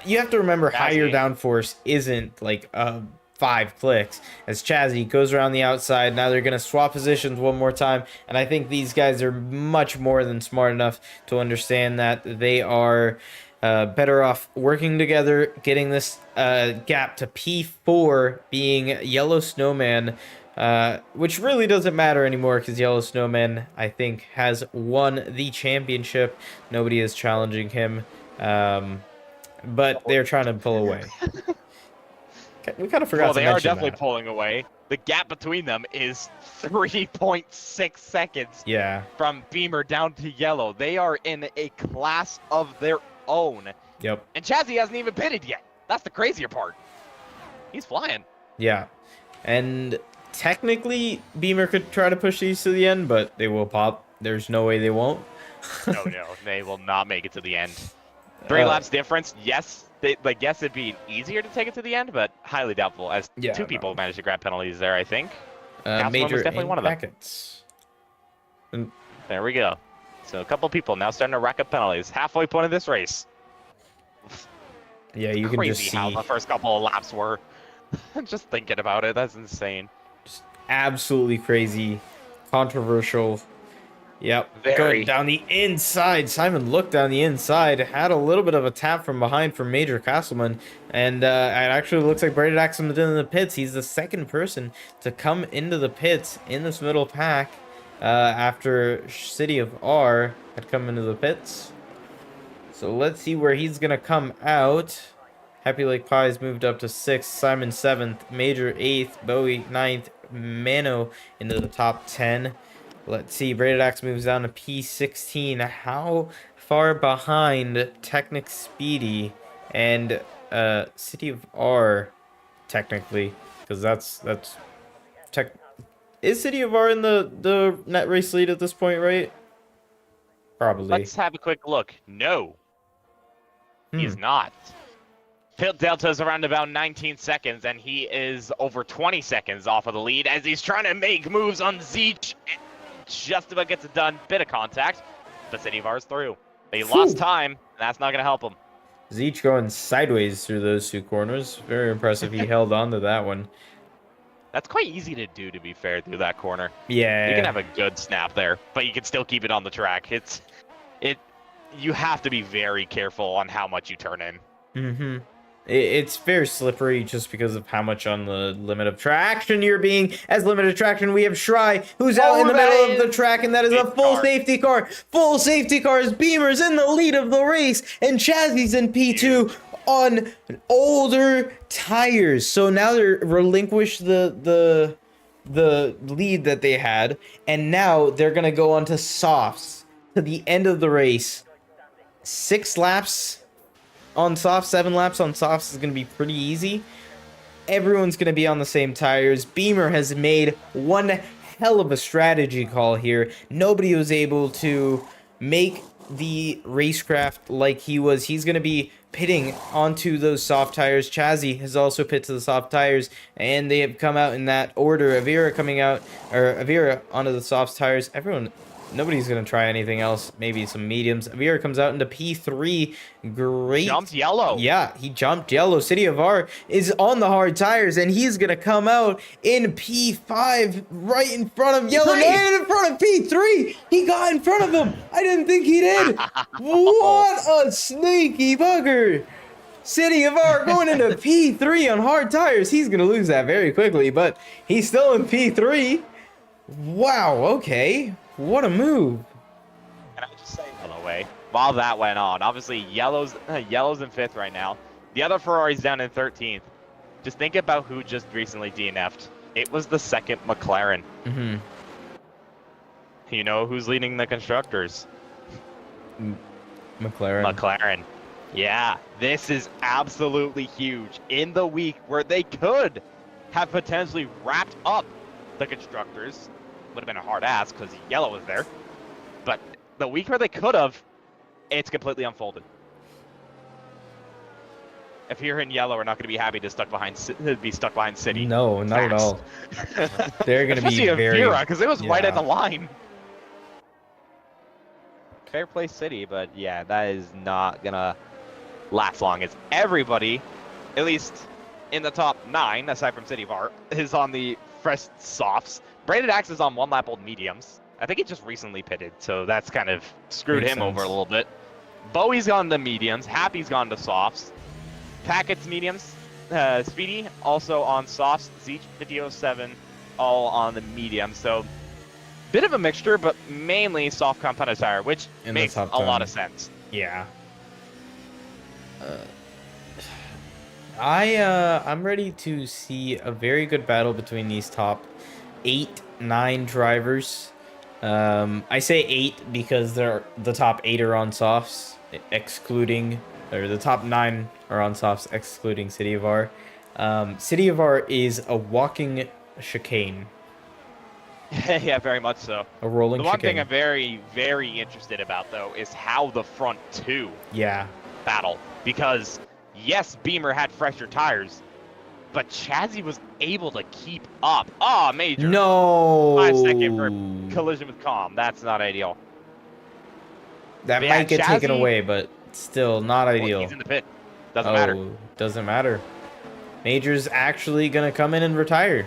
You have to remember higher downforce isn't like 5 clicks. As Chazzy goes around the outside, now they're gonna swap positions one more time, and I think these guys are much more than smart enough to understand that they are better off working together, getting this gap to P4 being Yellow Snowman, which really doesn't matter anymore because Yellow Snowman, I think, has won the championship. Nobody is challenging him, but they're trying to pull away. We kind of forgot to mention that. Well, they are definitely pulling away. The gap between them is 3.6 seconds. Yeah. From Beamer down to Yellow. They are in a class of their own. Yep. And Chazzy hasn't even pitted yet. That's the crazier part. He's flying. Yeah. And technically, Beamer could try to push these to the end, but they will pop. There's no way they won't. No, they will not make it to the end. 3 laps difference, yes. Yes, it'd be easier to take it to the end, but highly doubtful. As 2 people managed to grab penalties there, I think. Major was definitely one of them. packets. There we go. So a couple people now starting to rack up penalties. Halfway point of this race. Yeah, you can just see how the first couple of laps were. Just thinking about it, that's insane. Just absolutely crazy, controversial. Yep, going down the inside. Simon looked down the inside, had a little bit of a tap from behind from Major Castleman, and it actually looks like Braided Axeman's in the pits. He's the second person to come into the pits in this middle pack after City of R had come into the pits. So let's see where he's going to come out. Happy Lake Pies moved up to 6th, Simon 7th, Major 8th, Bowie 9th, Mano into the top 10. Let's see, Braided Axe moves down to P16. How far behind Technic Speedy and City of R, technically? Because that's tech. Is City of R in the net race lead at this point, right? Probably. Let's have a quick look. No. He's not. Pit Delta is around about 19 seconds, and he is over 20 seconds off of the lead as he's trying to make moves on Zeech. Just about gets it done. Bit of contact. But City of R is through. They lost time, and that's not going to help him. Zeech going sideways through those 2 corners. Very impressive. He held on to that one. That's quite easy to do, to be fair, through that corner. Yeah. You can have a good snap there, but you can still keep it on the track. You have to be very careful on how much you turn in. Mm-hmm. It's very slippery just because of how much on the limit of traction you're being. As limited traction, we have Shry, who's out in the middle of the track, and that is a full safety car. Full safety cars. Beamer's in the lead of the race, and Chazzy's in P2 on older tires. So now they're relinquished the lead that they had, and now they're gonna go on to softs to the end of the race. 6 laps on softs, 7 laps on softs is going to be pretty easy. Everyone's going to be on the same tires. Beamer has made 1 hell of a strategy call here. Nobody was able to make the racecraft like he was. He's going to be pitting onto those soft tires. Chazzy has also pit to the soft tires, and they have come out in that order. Avira coming out, or Avira onto the soft tires. Nobody's going to try anything else. Maybe some mediums. Avira comes out into P3. Great. Jumped yellow. Yeah, he jumped yellow. City of R is on the hard tires, and he's going to come out in P5 right in front of yellow. And in front of P3. He got in front of him. I didn't think he did. What a sneaky bugger. City of R going into P3 on hard tires. He's going to lose that very quickly, but he's still in P3. Wow, okay. What a move. And I just say, by the way, while that went on, obviously yellow's in 5th right now. The other Ferrari's down in 13th. Just think about who just recently DNF'd. It was the 2nd McLaren. Mm-hmm. You know who's leading the constructors? McLaren. McLaren. Yeah, this is absolutely huge. In the week where they could have potentially wrapped up the constructors, would have been a hard ass because yellow was there. But the week where they could have, it's completely unfolded. If you're in yellow, we're not going to be happy to be stuck behind City. No, not at all. They're going to be very... because it was right at the line. Fair play City, but yeah, that is not going to last long. As everybody, at least in the top 9, aside from City of Art, is on the fresh softs. Braided Axe is on 1 lap old mediums. I think he just recently pitted, so that's kind of screwed him over a little bit. Bowie's gone to mediums. Happy's gone to softs. Packett's mediums. Speedy also on softs. Zeech 5007 all on the medium. So bit of a mixture, but mainly soft compounded tire, which makes a lot of sense. Yeah. I'm ready to see a very good battle between these top 8-9 drivers. I say 8 because the top 8 are on softs, excluding, or the top 9 are on softs, excluding City of R. City of R is a walking chicane. Yeah, very much so. A rolling chicane. The one thing I'm very, very interested about, though, is how the front 2 battle. Because, yes, Beamer had fresher tires, but Chazzy was able to keep up. Ah, major. No. 5-second for collision with Calm. That's not ideal. That might get taken away, but still not ideal. He's in the pit. Doesn't matter. Doesn't matter. Major's actually going to come in and retire.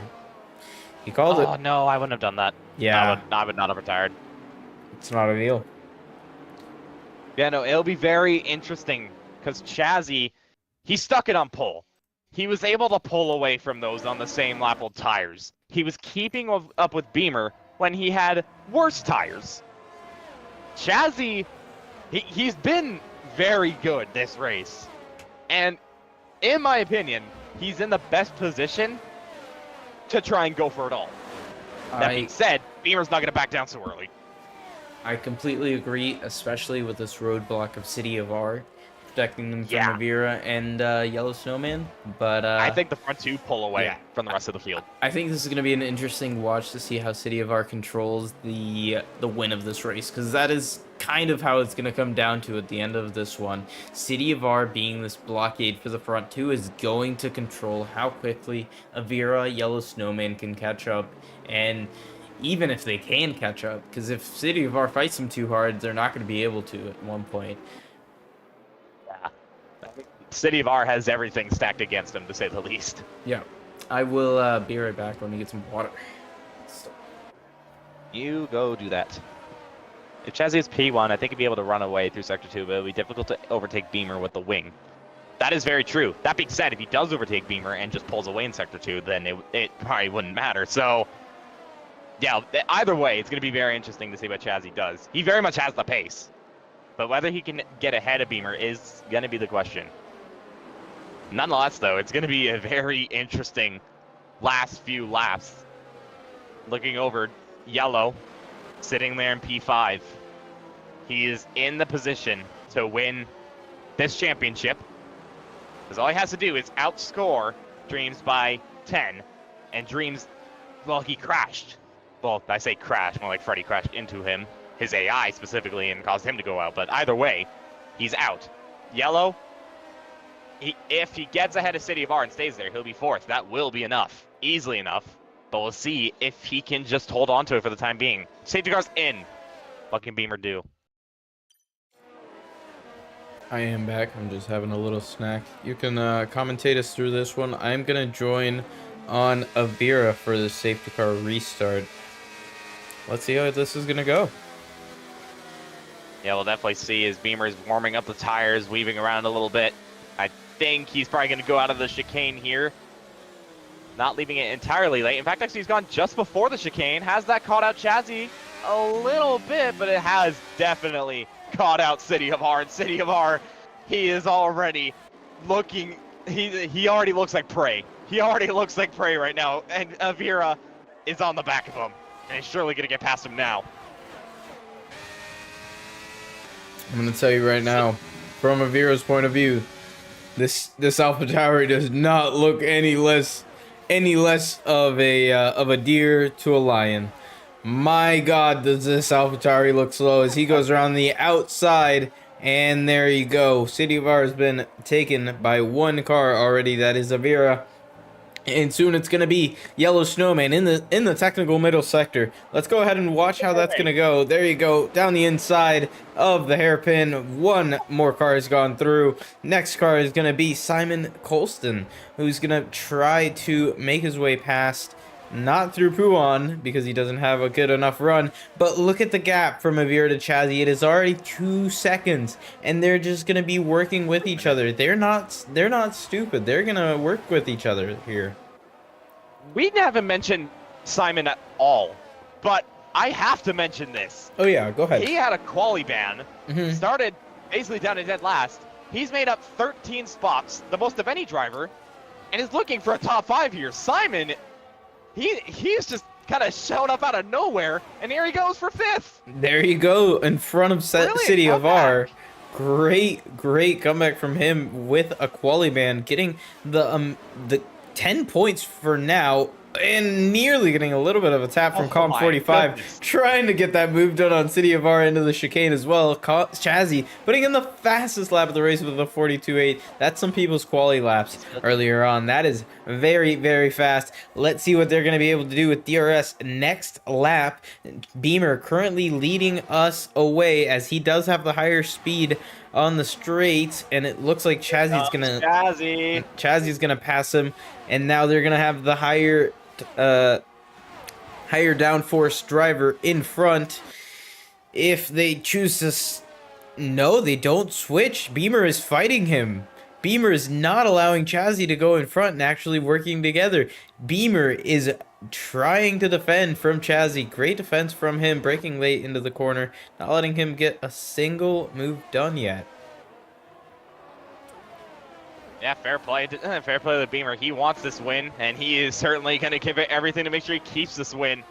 He called it. Oh, no, I wouldn't have done that. Yeah. I would not have retired. It's not ideal. Yeah, no, it'll be very interesting because Chazzy, he stuck it on pole. He was able to pull away from those on the same lap old tires. He was keeping up with Beamer when he had worse tires. Chazzy, he's been very good this race. And in my opinion, he's in the best position to try and go for it all. That being said, Beamer's not going to back down so early. I completely agree, especially with this roadblock of City of R, protecting them from Avira and Yellow Snowman. But I think the front 2 pull away from the rest of the field. I think this is going to be an interesting watch to see how City of R controls the win of this race, because that is kind of how it's going to come down to at the end of this one. City of R being this blockade for the front 2 is going to control how quickly Avira, Yellow Snowman can catch up, and even if they can catch up, because if City of R fights them too hard, they're not going to be able to at one point. Yeah. City of R has everything stacked against them, to say the least. Yeah. I will be right back when we get some water. You go do that. If Chazzy is P1, I think he'd be able to run away through Sector 2, but it'll be difficult to overtake Beamer with the wing. That is very true. That being said, if he does overtake Beamer and just pulls away in Sector 2, then it probably wouldn't matter. So, yeah, either way, it's going to be very interesting to see what Chazzy does. He very much has the pace, but whether he can get ahead of Beamer is going to be the question. Nonetheless, though, it's going to be a very interesting last few laps. Looking over, Yellow sitting there in P5. He is in the position to win this championship, because all he has to do is outscore Dreams by 10, and Dreams, well, he crashed. well, I say crash, more like Freddy crashed into him, his AI specifically, and caused him to go out. But either way, he's out. Yellow, if he gets ahead of City of R and stays there, he'll be 4th. That will be enough, easily enough. But we'll see if he can just hold on to it for the time being. Safety car's in. What can Beamer do? I am back. I'm just having a little snack. You can commentate us through this one. I'm going to join on Avira for the safety car restart. Let's see how this is going to go. Yeah, we'll definitely see as Beamer is warming up the tires, weaving around a little bit. I think he's probably going to go out of the chicane here. Not leaving it entirely late. In fact, actually, he's gone just before the chicane. Has that caught out Chazzy a little bit, but it has definitely caught out City of R. And City of R, he is already looking, he already looks like prey. He already looks like prey right now. And Avira is on the back of him. And he's surely going to get past him now. I'm going to tell you right now, from Avira's point of view, this AlphaTauri does not look any less of a deer to a lion. My God, does this AlphaTauri look slow as he goes around the outside, and there you go. City of R has been taken by one car already. That is Avira. And soon it's going to be Yellow Snowman in the technical middle sector. Let's go ahead and watch how that's going to go. There you go, down the inside of the hairpin. One more car has gone through. Next car is going to be Simon Colston, who's going to try to make his way past, not through Puan, because he doesn't have a good enough run. But look at the gap from Avira to Chazzy. It is already 2 seconds, and they're just going to be working with each other. They're not stupid. They're going to work with each other here. We haven't mentioned Simon at all, but I have to mention this. Oh yeah, go ahead. He had a quali ban, started basically down to dead last. He's made up 13 spots, the most of any driver, and is looking for a top 5 here. Simon, he's just kind of shown up out of nowhere, and here he goes for 5th. There you go, in front of City of R. Great comeback from him with a quali ban, getting the 10 points for now, and nearly getting a little bit of a tap from Com 45, trying to get that move done on City of R into the chicane as well. Chazzy putting in the fastest lap of the race with a 42.8. That's some people's quali laps earlier on. That is very fast. Let's see what they're going to be able to do with DRS next lap. Beamer currently leading us away as he does have the higher speed on the straights, and it looks like Chazzy's gonna pass him, and now they're gonna have the higher downforce driver in front. If they choose to no, they don't switch. Beamer is fighting him. Beamer is not allowing Chazzy to go in front and actually working together. Beamer is trying to defend from Chazzy. Great defense from him, breaking late into the corner, not letting him get a single move done yet. Yeah, fair play to Beamer. He wants this win, and he is certainly going to give it everything to make sure he keeps this win.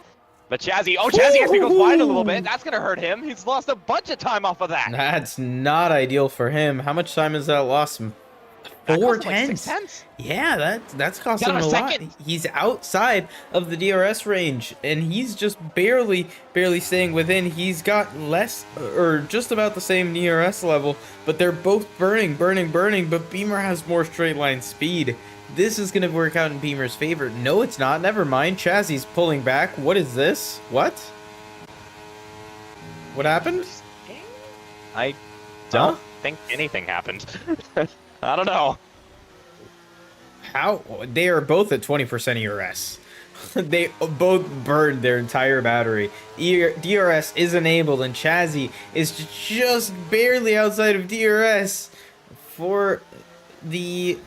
But Chazzy actually goes wide a little bit. That's going to hurt him. He's lost a bunch of time off of that. That's not ideal for him. How much time has that lost him? 4 tenths. Like 6 tenths. Yeah, that's costing him a lot. He's outside of the DRS range, and he's just barely staying within. He's got less, or just about the same DRS level, but they're both burning, but Beamer has more straight line speed. This is going to work out in Beamer's favor. No, it's not. Never mind. Chazzy's pulling back. What is this? What happened? I don't think anything happened. I don't know. How? They are both at 20% ERS. They both burned their entire battery. DRS is enabled, and Chazzy is just barely outside of DRS for the...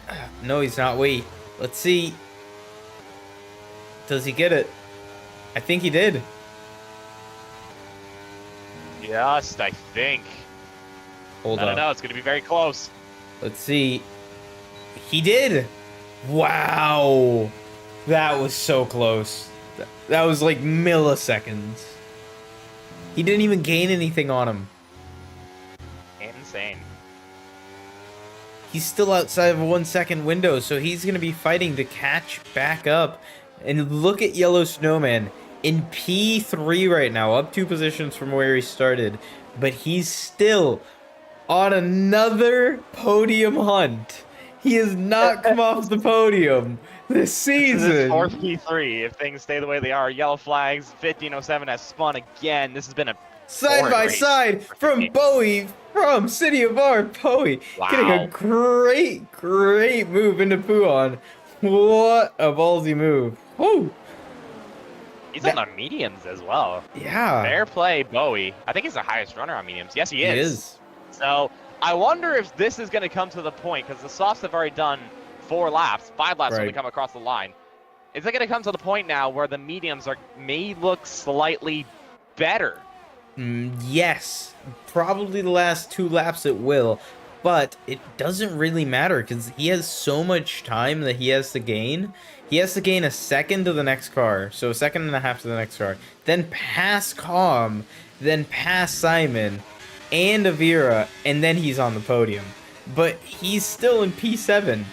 No, he's not. Wait. Let's see. Does he get it? I think he did. Just, I think. Hold on. I don't know. It's going to be very close. Let's see. He did. Wow. That was so close. That was like milliseconds. He didn't even gain anything on him. Insane. He's still outside of a 1 second window, so he's going to be fighting to catch back up. And look at Yellow Snowman. in P3 right now, up 2 positions from where he started, but he's still on another podium hunt. He has not come off the podium this season. This is his fourth P3 if things stay the way they are. Yellow flags, 1507 has spun again. This has been a side by side from Bowie, from City of R. Bowie, getting a great move into Puon. What a ballsy move. Woo! He's on the mediums as well. Yeah. Fair play, Bowie. I think he's the highest runner on mediums. Yes, he is. He is. So I wonder if this is going to come to the point, because the softs have already done 5 laps when we come across the line. Is it going to come to the point now where the mediums may look slightly better? Yes, probably the last 2 laps it will, but it doesn't really matter because he has so much time that he has to gain. He has to gain a second to the next car, so a second and a half to the next car, then pass Calm, then pass Simon and Avira, and then he's on the podium. But he's still in P7.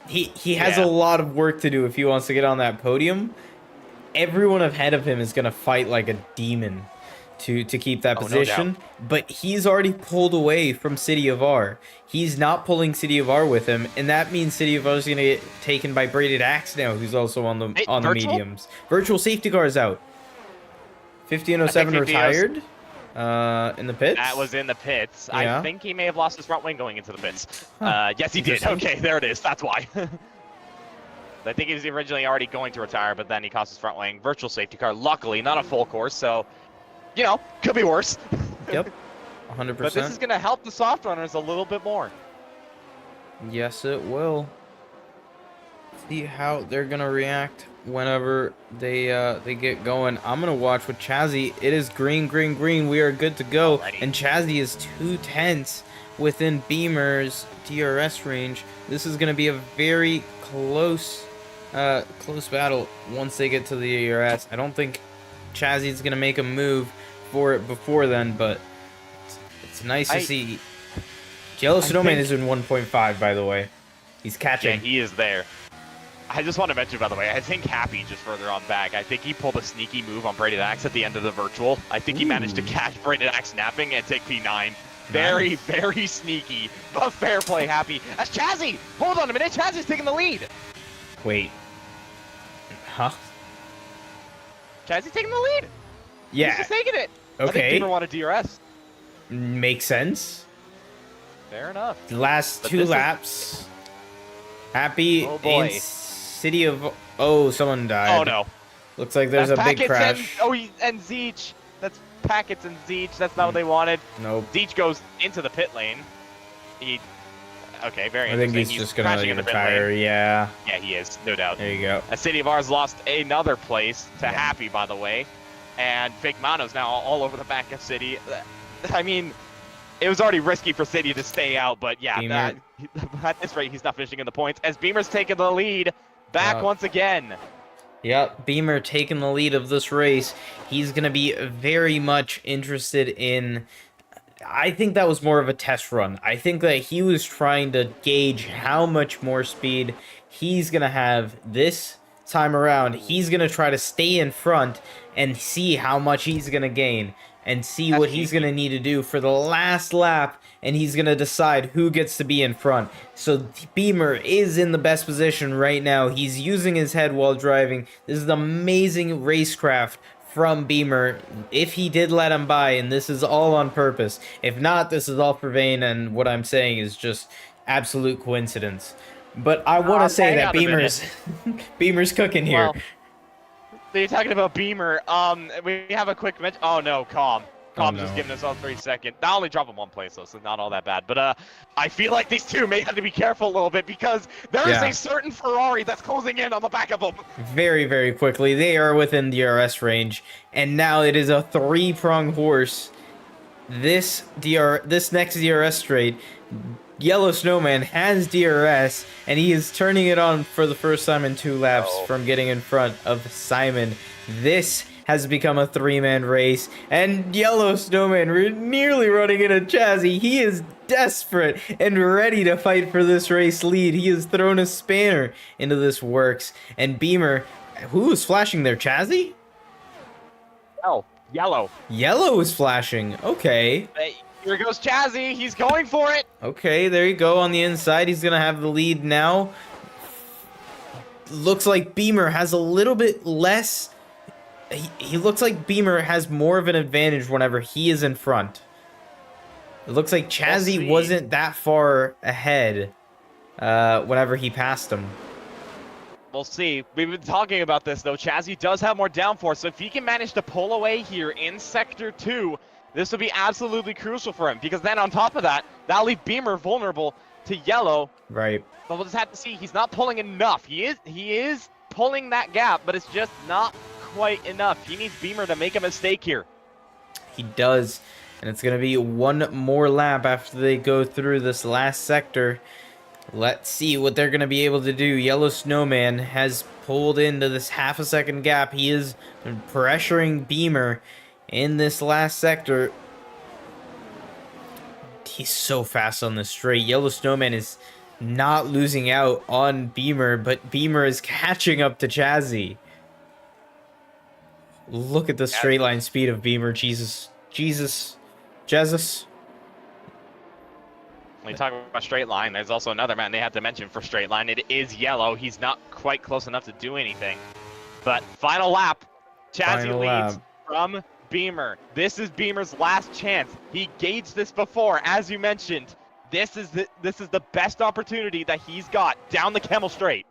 He has a lot of work to do if he wants to get on that podium. Everyone ahead of him is going to fight like a demon to keep that position, but he's already pulled away from City of R. He's not pulling City of R with him, and that means City of R is going to get taken by Braided Axe now, who's also on the mediums. Virtual safety car is out. 1507 retired in the pits. That was in the pits. Yeah. I think he may have lost his front wing going into the pits. Yes, he did. Okay, there it is. That's why. I think he was originally already going to retire, but then he cost his front wing. Virtual safety car, luckily, not a full course, so, you know, could be worse. Yep, 100%. But this is going to help the soft runners a little bit more. Yes, it will. See how they're going to react whenever they get going. I'm going to watch with Chazzy. It is green. We are good to go. Alrighty. And Chazzy is 2/10 within Beamer's DRS range. This is going to be a very close battle once they get to the DRS. I don't think Chazzy's going to make a move for it before then, but it's nice to see. Yellow Snowman is in 1.5, by the way. He's catching. Yeah, he is there. I just want to mention, by the way, I think Happy just further on back. I think he pulled a sneaky move on Braided Axe at the end of the virtual. I think he managed to catch Braided Axe snapping and take P9. Very, very sneaky, but fair play, Happy. That's Chazzy! Hold on a minute, Chazzy's taking the lead! Wait. Huh? Chazzy's taking the lead! Yeah. He's just taking it! Okay. I think Beamer wanted DRS. Makes sense. Fair enough. The last 2 laps. Happy in City of... Oh, someone died. Oh, no. Looks like there's a big crash. And Zeech. That's Packets and Zeech. That's not what they wanted. Nope. Zeech goes into the pit lane. Okay, very interesting. I think he's just going to retire, yeah. Yeah, he is, no doubt. There you go. A City of Ours lost another place to Happy, by the way. And Fake Mono's now all over the back of City. I mean, it was already risky for City to stay out, but yeah, at this rate, he's not finishing in the points. As Beamer's taking the lead back once again. Yep, Beamer taking the lead of this race. He's going to be very much interested in... I think that was more of a test run. I think that he was trying to gauge how much more speed he's going to have this time around. He's going to try to stay in front and see how much he's going to gain and see what he's going to need to do for the last lap, and he's going to decide who gets to be in front. So Beamer is in the best position right now. He's using his head while driving. This is amazing racecraft from Beamer, if he did let him by, and this is all on purpose. If not, this is all for Vane, and what I'm saying is just absolute coincidence. But I want to say that Beamer's cooking here. Well, you're talking about Beamer. We have a quick mention. Oh no, Calm just giving us all 3 seconds. I only drop him 1 place though, so not all that bad. But I feel like these two may have to be careful a little bit because there is a certain Ferrari that's closing in on the back of them. Very, very quickly. They are within DRS range, and now it is a 3-pronged horse. This next DRS straight, Yellow Snowman has DRS, and he is turning it on for the first time in 2 laps from getting in front of Simon. This has become a 3-man race, and Yellow Snowman nearly running into Chazzy. He is desperate and ready to fight for this race lead. He has thrown a spanner into this works, and Beamer, who was flashing there, Chazzy? Oh, yellow. Yellow is flashing. Okay. Here goes Chazzy. He's going for it. Okay, there you go on the inside. He's going to have the lead now. Looks like Beamer has a little bit less. He looks like Beamer has more of an advantage whenever he is in front. It looks like Chazzy wasn't that far ahead whenever he passed him. We'll see. We've been talking about this, though. Chazzy does have more downforce, so if he can manage to pull away here in Sector 2, this would be absolutely crucial for him, because then on top of that, that'll leave Beamer vulnerable to yellow. Right. But we'll just have to see. He's not pulling enough. He is pulling that gap, but it's just not quite enough. He needs Beamer to make a mistake here. He does. And it's going to be one more lap after they go through this last sector. Let's see what they're going to be able to do. Yellow Snowman has pulled into this half a second gap. He is pressuring Beamer in this last sector. He's so fast on the straight. Yellow Snowman is not losing out on Beamer, but Beamer is catching up to Chazzy. Look at the straight line speed of Beamer. Jesus. When you talk about straight line, there's also another man they have to mention for straight line. It is yellow. He's not quite close enough to do anything. But final lap, Chazzy leads from Beamer. This is Beamer's last chance. He gauged this before, as you mentioned. This is the best opportunity that he's got down the Camel Straight.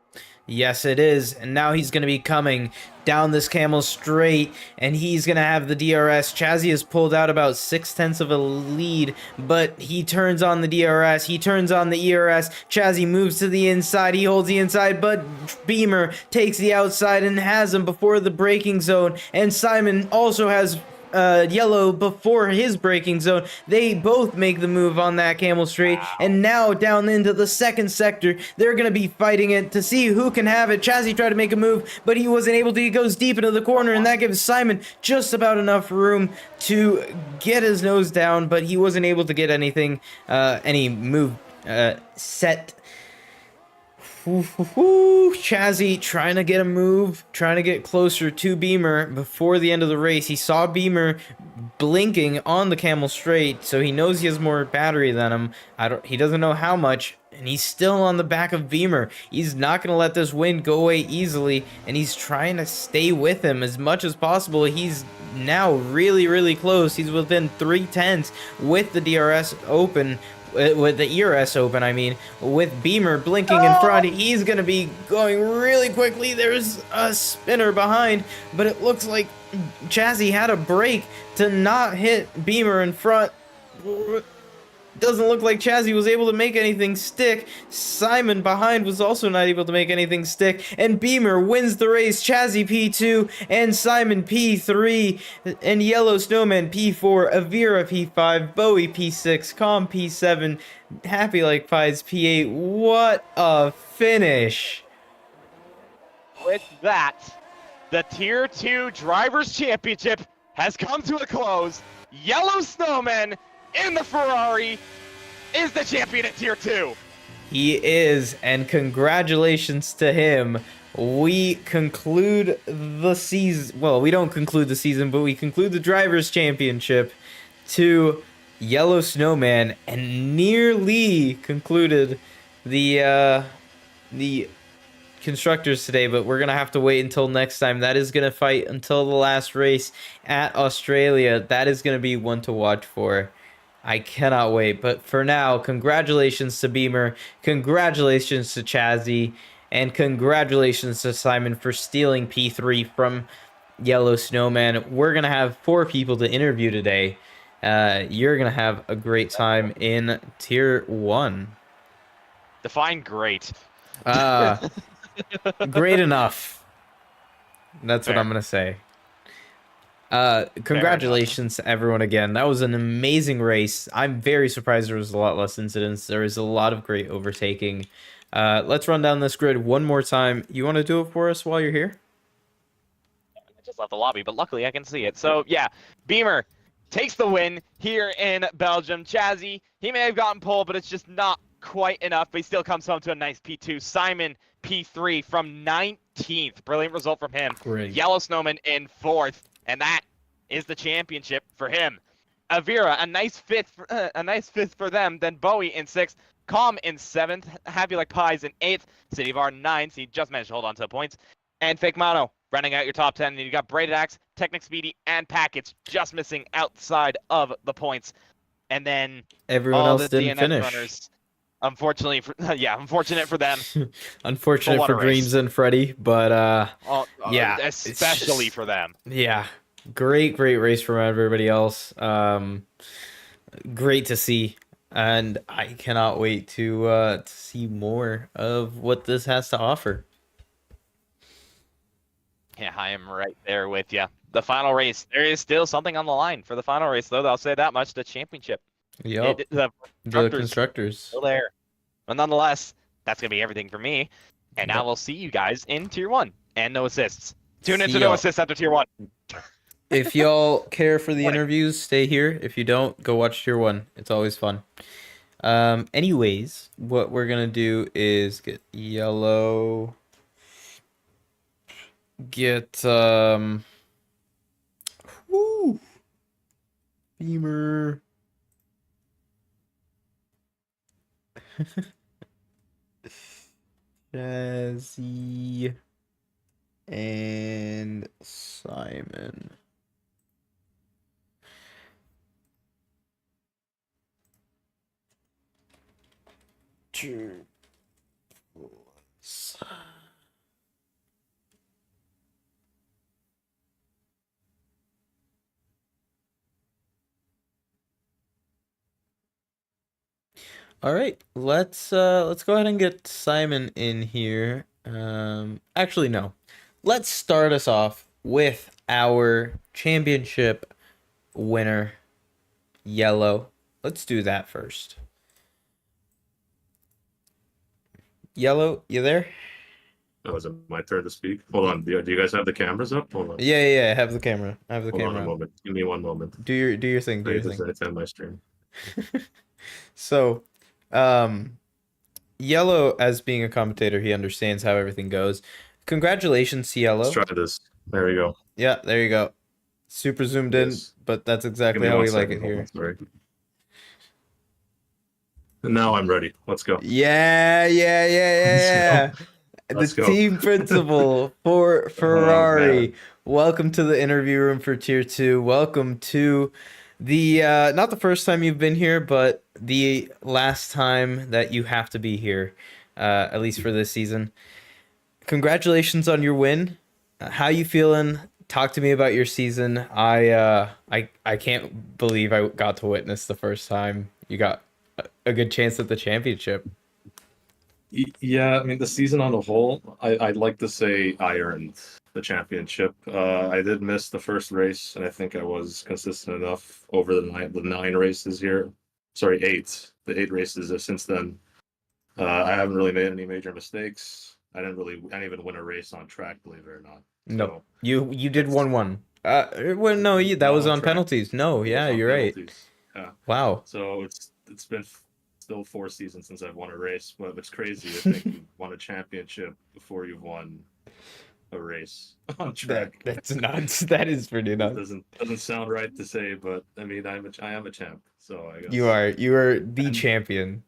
Yes, it is. And now he's going to be coming down this Camel Straight, and he's going to have the DRS. Chazzy has pulled out about 0.6 of a lead, but he turns on the DRS. He turns on the ERS. Chazzy moves to the inside. He holds the inside, but Beamer takes the outside and has him before the braking zone. And Simon also has yellow before his braking zone. They both make the move on that Camel Straight, and now down into the second sector, they're going to be fighting it to see who can have it. Chazzy tried to make a move, but he wasn't able to. He goes deep into the corner, and that gives Simon just about enough room to get his nose down, but he wasn't able to get anything, any move set. Chazzy trying to get a move, trying to get closer to Beamer before the end of the race. He saw Beamer blinking on the Camel Straight, so he knows he has more battery than him. He doesn't know how much, and he's still on the back of Beamer. He's not going to let this win go away easily, and he's trying to stay with him as much as possible. He's now really close. He's within 0.3 with the DRS open. With the ERS open, I mean, with Beamer blinking in front, he's going to be going really quickly. There's a spinner behind, but it looks like Chazzy had a break to not hit Beamer in front. Doesn't look like Chazzy was able to make anything stick. Simon behind was also not able to make anything stick. And Beamer wins the race. Chazzy P2 and Simon P3. And Yellow Snowman P4. Avira P5. Bowie P6. Com P7. Happy Like Pies P8. What a finish. With that, the Tier 2 Drivers' Championship has come to a close. Yellow Snowman in the Ferrari is the champion at Tier 2. He is, and congratulations to him. We conclude the season. Well, we don't conclude the season, but we conclude the Drivers' Championship to Yellow Snowman, and nearly concluded the constructors today, but we're gonna have to wait until next time. That is gonna fight until the last race at Australia. That is gonna be one to watch for. I cannot wait. But for now, congratulations to Beamer, congratulations to Chazzy, and congratulations to Simon for stealing P3 from Yellow Snowman. We're going to have 4 people to interview today. You're going to have a great time in Tier 1. Define great. Great enough. That's what I'm going to say. Congratulations to everyone again. That was an amazing race. I'm very surprised there was a lot less incidents. There was a lot of great overtaking. Let's run down this grid one more time. You want to do it for us while you're here? I just left the lobby, but luckily I can see it. So yeah, Beamer takes the win here in Belgium. Chazzy, he may have gotten pole, but it's just not quite enough, but he still comes home to a nice P2. Simon, P3 from 19th. Brilliant result from him. Great. Yellow Snowman in 4th. And that is the championship for him. Avira, a nice fifth for them. Then Bowie in 6th, Calm in 7th, Happy Like Pies in 8th, City of R 9th. He just managed to hold on to the points. And Fake Mono running out your top 10. And you got Braided Axe, Technic Speedy, and Package just missing outside of the points. And then everyone all else the didn't DNF finish. Runners, unfortunately, unfortunate for them. Unfortunate for Greens and Freddy, but yeah, especially for them. Yeah, great race from everybody else. Great to see, and I cannot wait to see more of what this has to offer. Yeah, I am right there with you. The final race, there is still something on the line for the final race, though. I'll say that much: the championship. Yep, The constructors still there, but nonetheless, that's gonna be everything for me. And now we'll see you guys in Tier 1 and no assists. Tune into no assists after Tier 1. If y'all care for the interviews, stay here. If you don't, go watch Tier 1. It's always fun. Anyways, what we're gonna do is get yellow. Get Beamer. Jazzy and Simon. Two plus. All right, let's go ahead and get Simon in here. Actually, no. Let's start us off with our championship winner, Yellow. Let's do that first. Yellow, you there? Oh, is it my turn to speak? Hold on. Do you guys have the cameras up? Hold on. Yeah. I have the camera. Hold on a moment. Give me one moment. Do your thing. Do your thing. It's on my stream. So, Yellow, as being a commentator, he understands how everything goes. Congratulations, Yellow. Let's try this. There we go. Yeah, there you go. Super zoomed in, but that's exactly how we like it here. Sorry. And now I'm ready. Let's go. Yeah. Let's the go. Team principal for Ferrari. Welcome to the interview room for Tier 2. Welcome to the not the first time you've been here, but the last time that you have to be here, at least for this season. Congratulations on your win. How you feeling? Talk to me about your season. I can't believe I got to witness the first time you got a good chance at the championship. Yeah, I mean, the season on the whole, I'd like to say I earned the championship. I did miss the first race, and I think I was consistent enough over the 9 races here. Sorry, 8. The 8 races since then. I haven't really made any major mistakes. I didn't even win a race on track, believe it or not. No, so, you did 1-1. Well, no, that was on penalties. No, yeah, you're right. Yeah. Wow. So it's been still 4 seasons since I've won a race, but it's crazy to think you won a championship before you've won a race on track. That's nuts. That is pretty nuts. Doesn't sound right to say, but I mean, I am a champ, so I guess you are the champion.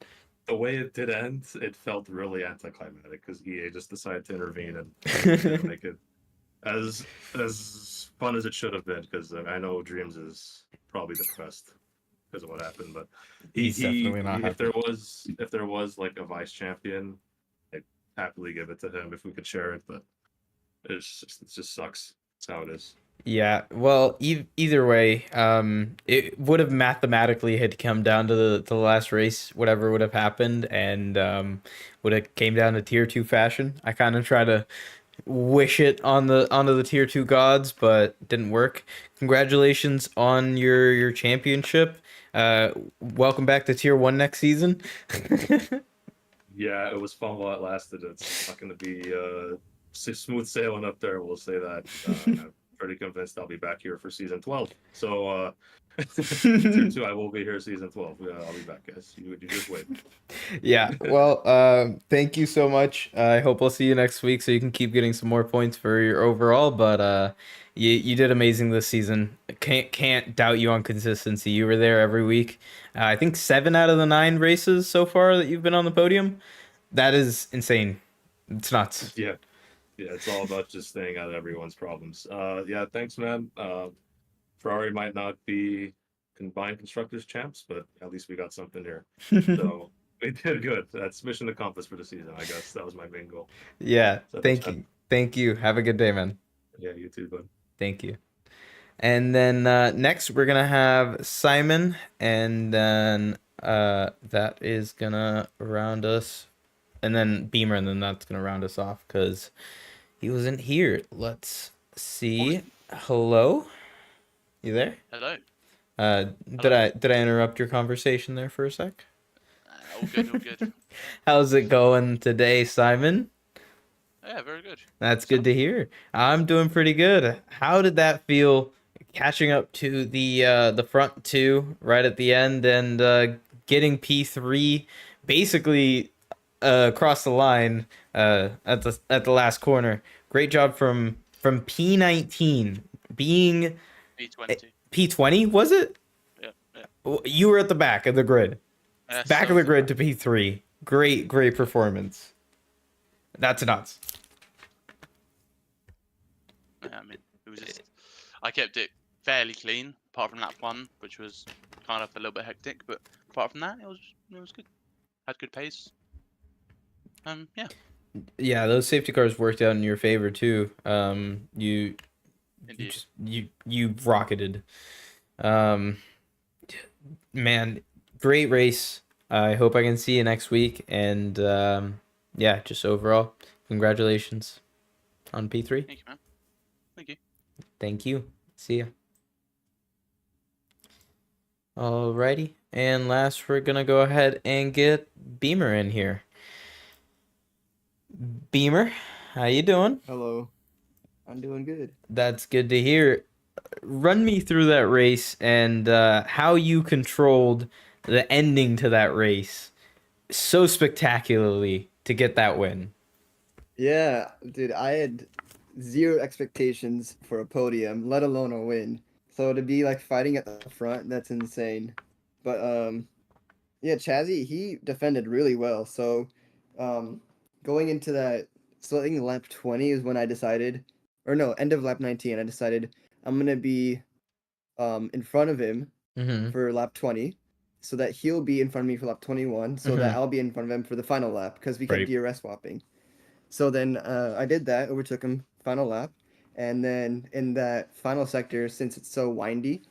The way it did end, it felt really anticlimactic because EA just decided to intervene and make it as fun as it should have been. Because I know Dreams is probably depressed because of what happened, but he's definitely not if there was like a vice champion, I'd happily give it to him if we could share it. But it just sucks. That's how it is. Yeah, well, either way, it would have mathematically had come down to the last race, whatever would have happened, and would have came down to Tier 2 fashion. I kind of try to wish it onto the Tier 2 gods, but didn't work. Congratulations on your championship. Welcome back to Tier 1 next season. Yeah, it was fun while it lasted. It's not going to be smooth sailing up there, we'll say that. I'm pretty convinced I'll be back here for season 12. So Tier 2, I will be here season 12. Yeah, I'll be back, guys. You just wait. Yeah. Well, thank you so much. I hope I'll see you next week so you can keep getting some more points for your overall. But you did amazing this season. Can't doubt you on consistency. You were there every week. I think 7 out of the 9 races so far that you've been on the podium. That is insane. It's nuts. Yeah. Yeah, it's all about just staying out of everyone's problems. Yeah, thanks, man. Ferrari might not be combined constructors champs, but at least we got something here. So we did good. That's mission accomplished for the season, I guess. That was my main goal. Yeah. So Thank you. Thank you. Have a good day, man. Yeah, you too, bud. Thank you. And then next we're gonna have Simon, and then that is gonna round us, and then Beamer, and then that's gonna round us off because he wasn't here. Let's see. Hello, you there? Hello. Did I interrupt your conversation there for a sec? All good, all good. How's it going today, Simon? Yeah, very good. That's good to hear. I'm doing pretty good. How did that feel catching up to the front two right at the end and getting P3 basically across the line at the last corner? Great job from P19 being P20. P20, was it? Yeah. You were at the back of the grid. Yeah, Back of the grid to P3. Great performance. That's nuts. Yeah, I mean, it was just, I kept it fairly clean, apart from lap 1, which was kind of a little bit hectic, but apart from that, it was good. Had good pace. Yeah. Yeah, those safety cars worked out in your favor too. You Indeed. you rocketed. Man, great race. I hope I can see you next week. And yeah, just overall, congratulations on P3. Thank you, man. Thank you. Thank you. See ya. Alrighty. And last, we're gonna go ahead and get Beamer in here. Beamer, how you doing? Hello. I'm doing good. That's good to hear. Run me through that race and how you controlled the ending to that race so spectacularly to get that win. Yeah, dude, I had zero expectations for a podium, let alone a win. So to be like fighting at the front, that's insane. But yeah, Chazzy, he defended really well. So going into that, so I think lap 20 is when I decided, or no, end of lap 19, I decided I'm gonna be in front of him for lap 20, so that he'll be in front of me for lap 21, so that I'll be in front of him for the final lap, because we kept DRS swapping. So then I did that, overtook him final lap, and then in that final sector, since it's so windy,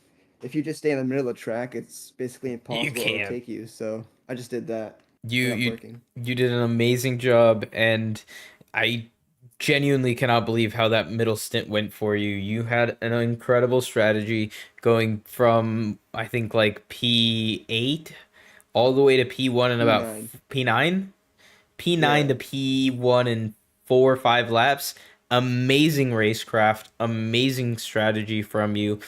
if you just stay in the middle of the track, it's basically impossible to overtake you. So I just did that. You did an amazing job, and I genuinely cannot believe how that middle stint went for you. You had an incredible strategy going from, I think, like P8 all the way to P1 in about P9 to P1 in 4 or 5 laps. Amazing racecraft, amazing strategy from you,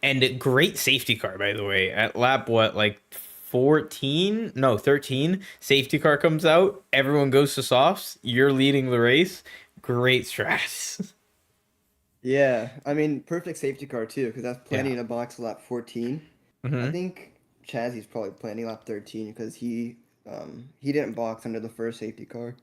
and a great safety car, by the way. At lap, what, like 14? No, 13. Safety car comes out. Everyone goes to softs. You're leading the race. Great strats. Yeah, I mean, perfect safety car too, because that's planning in a box lap 14. I think Chazzy's probably planning lap 13 because he didn't box under the first safety car.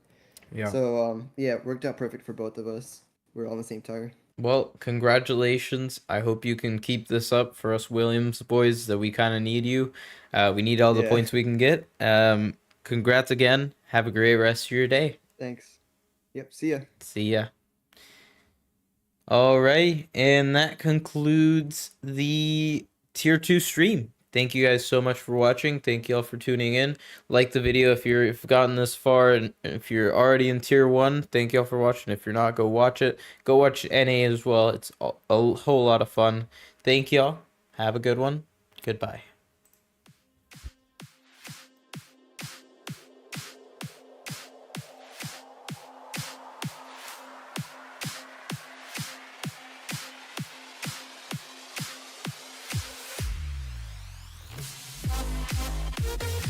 Yeah. So yeah, it worked out perfect for both of us. We're all on the same tire. Well, congratulations. I hope you can keep this up for us Williams boys, that we kind of need you. We need all the points we can get. Congrats again. Have a great rest of your day. Thanks. Yep, see ya. See ya. All right, and that concludes the Tier 2 stream. Thank you guys so much for watching. Thank you all for tuning in. Like the video if you've gotten this far, and if you're already in Tier 1, thank you all for watching. If you're not, go watch it. Go watch NA as well. It's a whole lot of fun. Thank y'all. Have a good one. Goodbye.